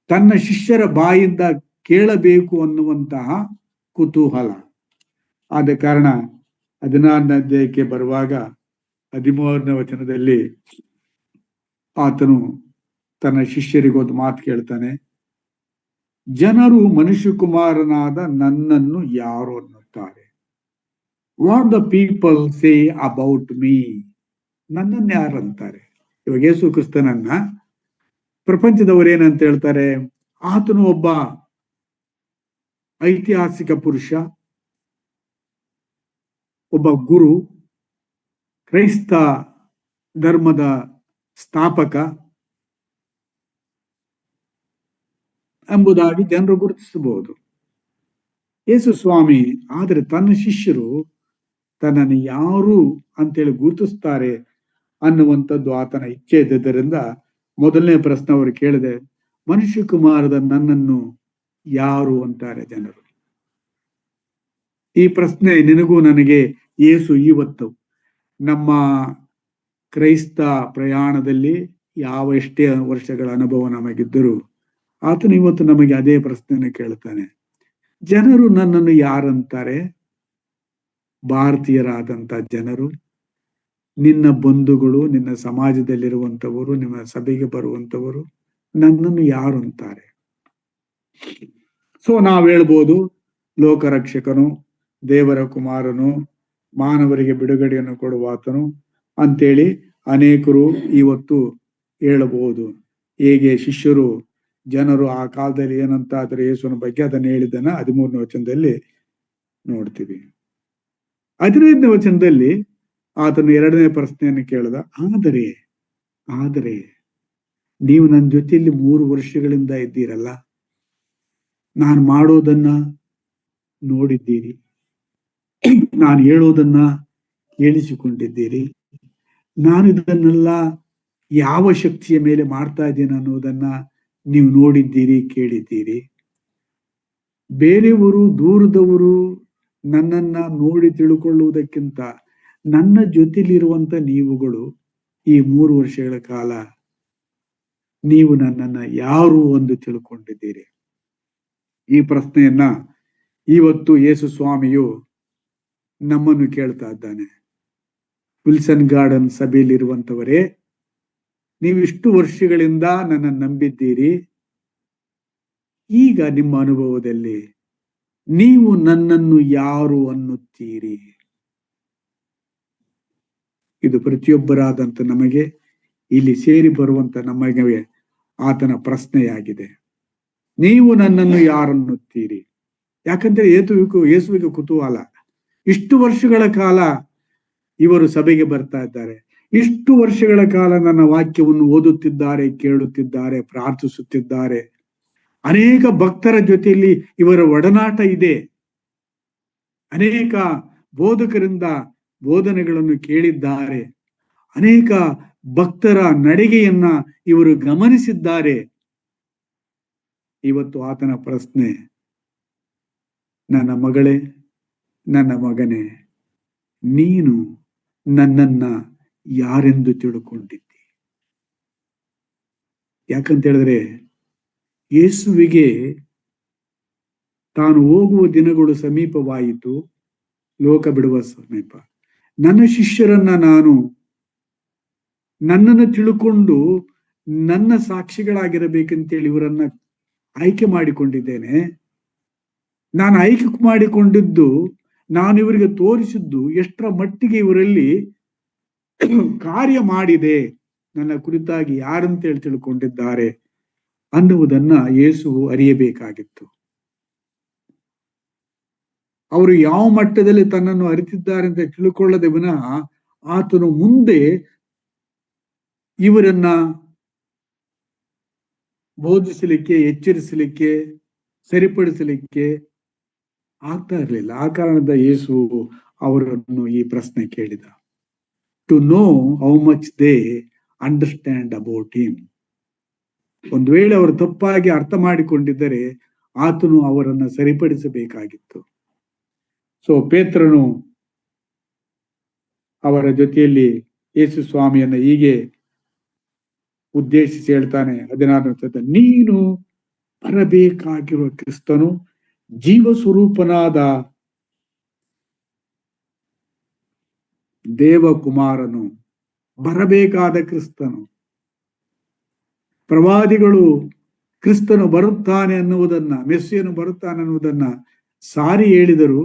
ತನ್ನ ಶಿಷ್ಯರ ಬಾಯಿಂದ ಕೇಳಬೇಕು ಅನ್ನುವಂತಹ ಕುತೂಹಲ. ಆದ ಕಾರಣ 16ನೇ ಅಧ್ಯಾಯಕ್ಕೆ ಬರುವಾಗ 13ನೇ ವಚನದಲ್ಲಿ ಆತನು ತನ್ನ ಶಿಷ್ಯರಿಗೊಂದು ಮಾತು ಕೇಳ್ತಾನೆ. ಜನರು ಮನುಷ್ಯಕುಮಾರನಾದ ನನ್ನನ್ನು ಯಾರು ಅನ್ನುತ್ತಾರೆ? What the people say about me? ನನ್ನನ್ನು ಯಾರು ಅಂತಾರೆ? ಇವಾಗ ಯೇಸು ಕ್ರಿಸ್ತನನ್ನ ಪ್ರಪಂಚದವರೇನಂತ ಹೇಳ್ತಾರೆ? ಆತನು ಒಬ್ಬ ಐತಿಹಾಸಿಕ ಪುರುಷ, ಒಬ್ಬ ಗುರು, ಕ್ರೈಸ್ತ ಧರ್ಮದ ಸ್ಥಾಪಕ ಎಂಬುದಾಗಿ ಜನರು ಗುರುತಿಸಬಹುದು ಯೇಸು ಸ್ವಾಮಿ. ಆದರೆ ತನ್ನ ಶಿಷ್ಯರು ತನ್ನನ್ನು ಯಾರು ಅಂತೇಳಿ ಗುರುತಿಸ್ತಾರೆ ಅನ್ನುವಂಥದ್ದು ಆತನ ಇಚ್ಛೆ ಇದ್ದುದರಿಂದ ಮೊದಲನೇ ಪ್ರಶ್ನೆ ಅವರು ಕೇಳಿದೆ, ಮನುಷ್ಯ ಕುಮಾರದ ನನ್ನನ್ನು ಯಾರು ಅಂತಾರೆ ಜನರು? ಈ ಪ್ರಶ್ನೆ ನಿನಗೂ ನನಗೆ ಯೇಸು ಇವತ್ತು ನಮ್ಮ ಕ್ರೈಸ್ತ ಪ್ರಯಾಣದಲ್ಲಿ ಎಷ್ಟೇ ವರ್ಷಗಳ ಅನುಭವ ನಮಗಿದ್ದರೂ ಆತನು ಇವತ್ತು ನಮಗೆ ಅದೇ ಪ್ರಶ್ನೆಯನ್ನು ಕೇಳ್ತಾನೆ. ಜನರು ನನ್ನನ್ನು ಯಾರಂತಾರೆ? ಭಾರತೀಯರಾದಂತ ಜನರು, ನಿನ್ನ ಬಂಧುಗಳು, ನಿನ್ನ ಸಮಾಜದಲ್ಲಿರುವಂತವರು, ನಿಮ್ಮ ಸಭೆಗೆ ಬರುವಂತವರು ನನ್ನನ್ನು ಯಾರು ಅಂತಾರೆ? ಸೊ ನಾವ್ ಹೇಳ್ಬೋದು, ಲೋಕರಕ್ಷಕನು, ದೇವರ ಕುಮಾರನು, ಮಾನವರಿಗೆ ಬಿಡುಗಡೆಯನ್ನು ಕೊಡುವಾತನು ಅಂತೇಳಿ ಅನೇಕರು ಇವತ್ತು ಹೇಳಬಹುದು. ಹೇಗೆ ಶಿಷ್ಯರು ಜನರು ಆ ಕಾಲದಲ್ಲಿ ಏನಂತ ಆದ್ರೆ ಯೇಸುವಿನ ಬಗ್ಗೆ ಅದನ್ನು ಹೇಳಿದ್ದನ್ನ 13ನೇ ವಚನದಲ್ಲಿ ನೋಡ್ತೀವಿ. 15ನೇ ವಚನದಲ್ಲಿ ಆತನು 2ನೇ ಪ್ರಶ್ನೆಯನ್ನು ಕೇಳಿದ. ಆದರೆ ನೀವು ನನ್ನ ಜೊತೆಯಲ್ಲಿ 3 ವರ್ಷಗಳಿಂದ ಇದ್ದೀರಲ್ಲ, ನಾನು ಮಾಡೋದನ್ನ ನೋಡಿದ್ದೀರಿ, ನಾನು ಹೇಳೋದನ್ನ ಕೇಳಿಸಿಕೊಂಡಿದ್ದೀರಿ, ನಾನು ಇದನ್ನೆಲ್ಲ ಯಾವ ಶಕ್ತಿಯ ಮೇಲೆ ಮಾಡ್ತಾ ಇದ್ದೇನೆ ಅನ್ನೋದನ್ನ ನೀವು ನೋಡಿದ್ದೀರಿ, ಕೇಳಿದ್ದೀರಿ. ಬೇರೆಯವರು, ದೂರದವರು ನನ್ನನ್ನ ನೋಡಿ ತಿಳ್ಕೊಳ್ಳುವುದಕ್ಕಿಂತ ನನ್ನ ಜೊತೆಲಿರುವಂತ ನೀವುಗಳು ಈ 3 ವರ್ಷಗಳ ಕಾಲ ನೀವು ನನ್ನನ್ನ ಯಾರು ಎಂದು ತಿಳ್ಕೊಂಡಿದ್ದೀರಿ. ಈ ಪ್ರಶ್ನೆಯನ್ನ ಇವತ್ತು ಯೇಸು ಸ್ವಾಮಿಯು ನಮ್ಮನ್ನು ಕೇಳ್ತಾ ಇದ್ದಾನೆ. ವಿಲ್ಸನ್ ಗಾರ್ಡನ್ ಸಭೆಯಲ್ಲಿರುವಂತವರೇ, ನೀವು ಇಷ್ಟು ವರ್ಷಗಳಿಂದ ನನ್ನನ್ನು ನಂಬಿದ್ದೀರಿ, ಈಗ ನಿಮ್ಮ ಅನುಭವದಲ್ಲಿ ನೀವು ನನ್ನನ್ನು ಯಾರು ಅನ್ನುತ್ತೀರಿ? ಇದು ಪ್ರತಿಯೊಬ್ಬರಾದಂತ ನಮಗೆ, ಇಲ್ಲಿ ಸೇರಿ ಬರುವಂತ ನಮಗೆ ಆತನ ಪ್ರಶ್ನೆಯಾಗಿದೆ. ನೀವು ನನ್ನನ್ನು ಯಾರನ್ನುತ್ತೀರಿ? ಯಾಕಂದ್ರೆ ಯೇಸುವಿಗೆ ಕುತೂಹಲ. ಇಷ್ಟು ವರ್ಷಗಳ ಕಾಲ ಇವರು ಸಭೆಗೆ ಬರ್ತಾ ಇದ್ದಾರೆ, ಇಷ್ಟು ವರ್ಷಗಳ ಕಾಲ ನನ್ನ ವಾಕ್ಯವನ್ನು ಓದುತ್ತಿದ್ದಾರೆ, ಕೇಳುತ್ತಿದ್ದಾರೆ, ಪ್ರಾರ್ಥಿಸುತ್ತಿದ್ದಾರೆ, ಅನೇಕ ಭಕ್ತರ ಜೊತೆಯಲ್ಲಿ ಇವರ ಒಡನಾಟ ಇದೆ, ಅನೇಕ ಬೋಧಕರಿಂದ ಬೋಧನೆಗಳನ್ನು ಕೇಳಿದ್ದಾರೆ, ಅನೇಕ ಭಕ್ತರ ನಡಿಗೆಯನ್ನ ಇವರು ಗಮನಿಸಿದ್ದಾರೆ. ಇವತ್ತು ಆತನ ಪ್ರಶ್ನೆ, ನನ್ನ ಮಗಳೇ, ನನ್ನ ಮಗನೇ, ನೀನು ನನ್ನನ್ನ ಯಾರೆಂದು ತಿಳ್ಕೊಂಡಿದ್ದಿ? ಯಾಕಂತ ಹೇಳಿದ್ರೆ ಯೇಸುವಿಗೆ ತಾನು ಹೋಗುವ ದಿನಗಳು ಸಮೀಪವಾಯಿತು, ಲೋಕ ಬಿಡುವ ಸಮೀಪ. ನನ್ನ ಶಿಷ್ಯರನ್ನ ನಾನು ನನ್ನನ್ನು ತಿಳ್ಕೊಂಡು ನನ್ನ ಸಾಕ್ಷಿಗಳಾಗಿರಬೇಕಂತೇಳಿ ಇವರನ್ನ ಆಯ್ಕೆ ಮಾಡಿಕೊಂಡಿದ್ದೇನೆ. ನಾನು ಆಯ್ಕೆ ಮಾಡಿಕೊಂಡಿದ್ದು, ನಾನು ಇವರಿಗೆ ತೋರಿಸಿದ್ದು ಎಷ್ಟರ ಮಟ್ಟಿಗೆ ಇವರಲ್ಲಿ ಕಾರ್ಯ ಮಾಡಿದೆ, ನನ್ನ ಕುರಿತಾಗಿ ಯಾರಂತೇಳಿ ತಿಳ್ಕೊಂಡಿದ್ದಾರೆ ಅನ್ನುವುದನ್ನ ಯೇಸು ಅರಿಯಬೇಕಾಗಿತ್ತು. ಅವರು ಯಾವ ಮಟ್ಟದಲ್ಲಿ ತನ್ನನ್ನು ಅರಿತಿದ್ದಾರೆ ಅಂತ ತಿಳ್ಕೊಳ್ಳದೆ ವಿನಃ ಆತನು ಮುಂದೆ ಇವರನ್ನ ಬೋಧಿಸಲಿಕ್ಕೆ, ಎಚ್ಚರಿಸಲಿಕ್ಕೆ, ಸರಿಪಡಿಸಲಿಕ್ಕೆ ಆಗ್ತಾ ಇರಲಿಲ್ಲ. ಆ ಕಾರಣದ ಯೇಸು ಅವರನ್ನು ಈ ಪ್ರಶ್ನೆ ಕೇಳಿದ, to know how much they understand about him. ಒಂದು ವೇಳೆ ಅವರು ತಪ್ಪಾಗಿ ಅರ್ಥ ಮಾಡಿಕೊಂಡಿದ್ದರೆ ಆತನು ಅವರನ್ನ ಸರಿಪಡಿಸಬೇಕಾಗಿತ್ತು. ಸೊ ಪೇತ್ರನು ಅವರ ಜೊತೆಯಲ್ಲಿ ಯೇಸು ಸ್ವಾಮಿಯನ್ನ ಹೀಗೆ ಉದ್ದೇಶಿಸಿ ಹೇಳ್ತಾನೆ, 16, ನೀನು ಬರಬೇಕಾಗಿರುವ ಕ್ರಿಸ್ತನು, ಜೀವ ಸ್ವರೂಪನಾದ ದೇವಕುಮಾರನು, ಬರಬೇಕಾದ ಕ್ರಿಸ್ತನು. ಪ್ರವಾದಿಗಳು ಕ್ರಿಸ್ತನು ಬರುತ್ತಾನೆ ಅನ್ನುವುದನ್ನ, ಮೆಸ್ಸಿಯನು ಬರುತ್ತಾನೆ ಅನ್ನುವುದನ್ನ ಸಾರಿ ಹೇಳಿದರು.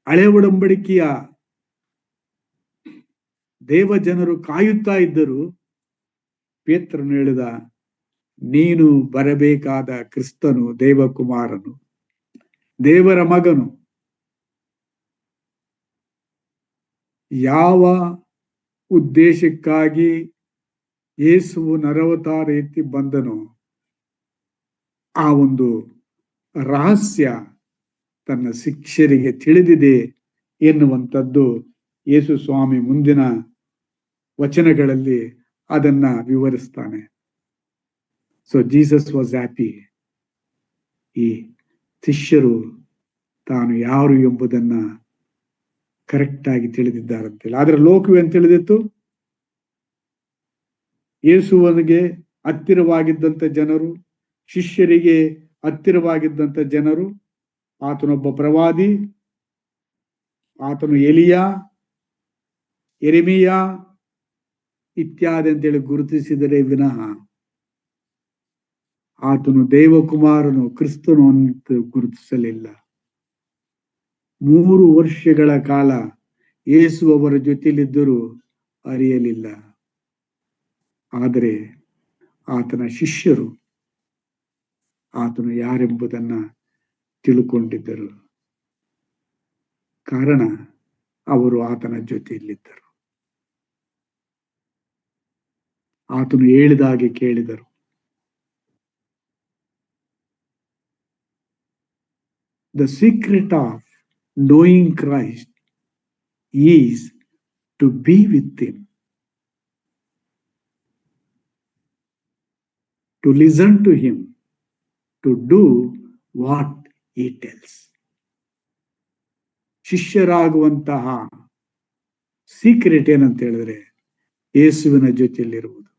ಹಳೆ ಒಡಂಬಡಿಕೆಯ ದೇವ ಜನರು ಕಾಯುತ್ತಾ ಇದ್ದರು. ಪೇತ್ರನು ಹೇಳಿದ, ನೀನು ಬರಬೇಕಾದ ಕ್ರಿಸ್ತನು, ದೇವಕುಮಾರನು, ದೇವರ ಮಗನು. ಯಾವ ಉದ್ದೇಶಕ್ಕಾಗಿ ಯೇಸುವು ನರವತಾರ ಎತ್ತಿ ಬಂದನು, ಆ ಒಂದು ರಹಸ್ಯ ತನ್ನ ಶಿಷ್ಯರಿಗೆ ತಿಳಿದಿದೆ ಎನ್ನುವಂಥದ್ದು ಯೇಸು ಸ್ವಾಮಿ ಮುಂದಿನ ವಚನಗಳಲ್ಲಿ ಅದನ್ನ ವಿವರಿಸ್ತಾನೆ. So Jesus was happy. ಈ ಶಿಷ್ಯರು ತಾನು ಯಾರು ಎಂಬುದನ್ನ ಕರೆಕ್ಟ್ ಆಗಿ ತಿಳಿದಿದ್ದಾರಂತೇಳಿ. ಆದ್ರೆ ಲೋಕವೇ ಅಂತ ತಿಳಿದಿತ್ತು. ಯೇಸುವನಿಗೆ ಹತ್ತಿರವಾಗಿದ್ದಂಥ ಜನರು, ಶಿಷ್ಯರಿಗೆ ಹತ್ತಿರವಾಗಿದ್ದಂಥ ಜನರು, ಆತನೊಬ್ಬ ಪ್ರವಾದಿ, ಆತನು ಎಲಿಯಾ, ಯೆರೆಮೀಯ ಇತ್ಯಾದಿ ಅಂತೇಳಿ ಗುರುತಿಸಿದರೆ ವಿನಃ ಆತನು ದೇವಕುಮಾರನು, ಕ್ರಿಸ್ತನು ಅಂತ ಗುರುತಿಸಲಿಲ್ಲ. 3 ವರ್ಷಗಳ ಕಾಲ ಯೇಸು ಅವರ ಜೊತೆಯಲ್ಲಿದ್ದರೂ ಅರಿಯಲಿಲ್ಲ. ಆದರೆ ಆತನ ಶಿಷ್ಯರು ಆತನು ಯಾರೆಂಬುದನ್ನ ತಿಳ್ಕೊಂಡಿದ್ದರು. ಕಾರಣ ಅವರು ಆತನ ಜೊತೆಯಲ್ಲಿದ್ದರು, ಆತನು ಹೇಳಿದಾಗೆ ಕೇಳಿದರು. The secret of knowing Christ is to be with him, to listen to him, to do what he tells. ಶಿಷ್ಯರಾಗುವಂತಹ ಸೀಕ್ರೆಟ್ ಏನಂತ ಹೇಳಿದ್ರೆ ಯೇಸುವಿನ ಜೊತೆಯಲ್ಲಿರುವುದು,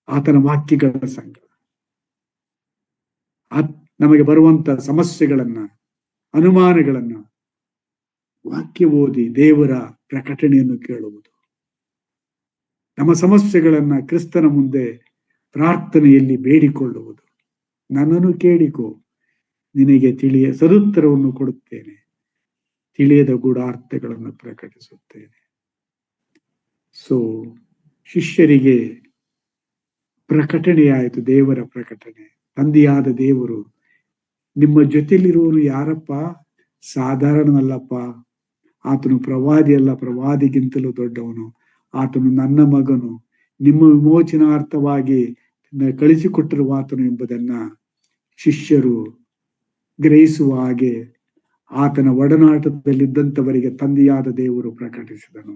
ಆತನ ವಾಕ್ಯಗಳ ಸಂಗ್ರಹ, ನಮಗೆ ಬರುವಂತ ಸಮಸ್ಯೆಗಳನ್ನ, ಅನುಮಾನಗಳನ್ನ ವಾಕ್ಯ ಓದಿ ದೇವರ ಪ್ರಕಟಣೆಯನ್ನು ಕೇಳುವುದು, ನಮ್ಮ ಸಮಸ್ಯೆಗಳನ್ನ ಕ್ರಿಸ್ತನ ಮುಂದೆ ಪ್ರಾರ್ಥನೆಯಲ್ಲಿ ಬೇಡಿಕೊಳ್ಳುವುದು. ನನ್ನನ್ನು ಕೇಳಿಕೋ, ನಿನಗೆ ಸದುತ್ತರವನ್ನು ಕೊಡುತ್ತೇನೆ, ತಿಳಿಯದ ಗೂಢಾರ್ಥಗಳನ್ನು ಪ್ರಕಟಿಸುತ್ತೇನೆ. ಸೊ ಶಿಷ್ಯರಿಗೆ ಪ್ರಕಟಣೆಯಾಯಿತು, ದೇವರ ಪ್ರಕಟಣೆ. ತಂದೆಯಾದ ದೇವರು, ನಿಮ್ಮ ಜೊತೆಲಿರುವನು ಯಾರಪ್ಪ? ಸಾಧಾರಣನಲ್ಲಪ್ಪ, ಆತನು ಪ್ರವಾದಿ ಅಲ್ಲ, ಪ್ರವಾದಿಗಿಂತಲೂ ದೊಡ್ಡವನು. ಆತನು ನನ್ನ ಮಗನು, ನಿಮ್ಮ ವಿಮೋಚನಾರ್ಥವಾಗಿ ಕಳಿಸಿಕೊಟ್ಟಿರುವ ಆತನು ಎಂಬುದನ್ನ ಶಿಷ್ಯರು ಗ್ರಹಿಸುವ ಹಾಗೆ ಆತನ ಒಡನಾಟದಲ್ಲಿದ್ದಂಥವರಿಗೆ ತಂದೆಯಾದ ದೇವರು ಪ್ರಕಟಿಸಿದನು.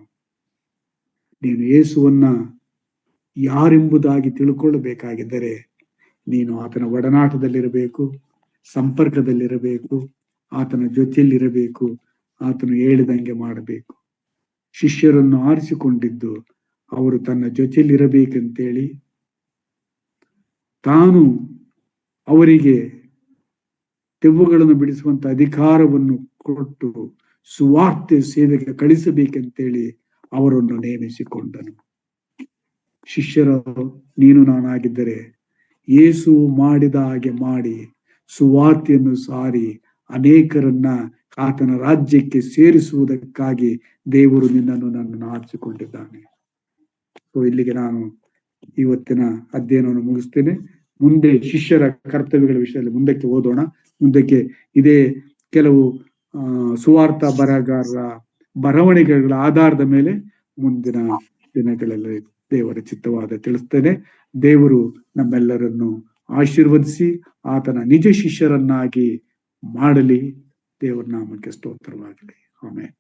ನೀನು ಯೇಸುವನ್ನ ಯಾರೆಂಬುದಾಗಿ ತಿಳ್ಕೊಳ್ಳಬೇಕಾಗಿದ್ದರೆ ನೀನು ಆತನ ಒಡನಾಟದಲ್ಲಿರಬೇಕು, ಸಂಪರ್ಕದಲ್ಲಿರಬೇಕು, ಆತನ ಜೊತೆಯಲ್ಲಿರಬೇಕು, ಆತನು ಹೇಳಿದಂಗೆ ಮಾಡಬೇಕು. ಶಿಷ್ಯರನ್ನು ಆರಿಸಿಕೊಂಡಿದ್ದು ಅವರು ತನ್ನ ಜೊತೆಯಲ್ಲಿರಬೇಕಂತೇಳಿ, ತಾನು ಅವರಿಗೆ ದೆವ್ವಗಳನ್ನು ಬಿಡಿಸುವಂತ ಅಧಿಕಾರವನ್ನು ಕೊಟ್ಟು ಸುವಾರ್ತೆ ಸೇವೆಗೆ ಕಳಿಸಬೇಕಂತೇಳಿ ಅವರನ್ನು ನೇಮಿಸಿಕೊಂಡನು. ಶಿಷ್ಯರು ನೀನು ನಾನಾಗಿದ್ದರೆ ಯೇಸು ಮಾಡಿದ ಹಾಗೆ ಮಾಡಿ ಸುವಾರ್ತೆಯನ್ನು ಸಾರಿ ಅನೇಕರನ್ನ ಆತನ ರಾಜ್ಯಕ್ಕೆ ಸೇರಿಸುವುದಕ್ಕಾಗಿ ದೇವರು ನನ್ನನ್ನು ಆರಿಸಿಕೊಂಡಿದ್ದಾನೆ. ಸೊ ಇಲ್ಲಿಗೆ ನಾನು ಇವತ್ತಿನ ಅಧ್ಯಯನವನ್ನು ಮುಗಿಸ್ತೇನೆ. ಮುಂದೆ ಶಿಷ್ಯರ ಕರ್ತವ್ಯಗಳ ವಿಷಯದಲ್ಲಿ ಮುಂದಕ್ಕೆ ಓದೋಣ. ಮುಂದಕ್ಕೆ ಇದೇ ಕೆಲವು ಸುವಾರ್ಥ ಬರಹಗಾರರ ಬರವಣಿಗೆಗಳ ಆಧಾರದ ಮೇಲೆ ಮುಂದಿನ ದಿನಗಳಲ್ಲಿ ದೇವರ ಚಿತ್ತವಾದ ತಿಳಿಸ್ತೇನೆ. ದೇವರು ನಮ್ಮೆಲ್ಲರನ್ನು ಆಶೀರ್ವದಿಸಿ ಆತನ ನಿಜ ಶಿಷ್ಯರನ್ನಾಗಿ ಮಾಡಲಿ. ದೇವರ ನಾಮಕ್ಕೆ ಸ್ತೋತ್ರವಾಗಲಿ. ಆಮೆನ್.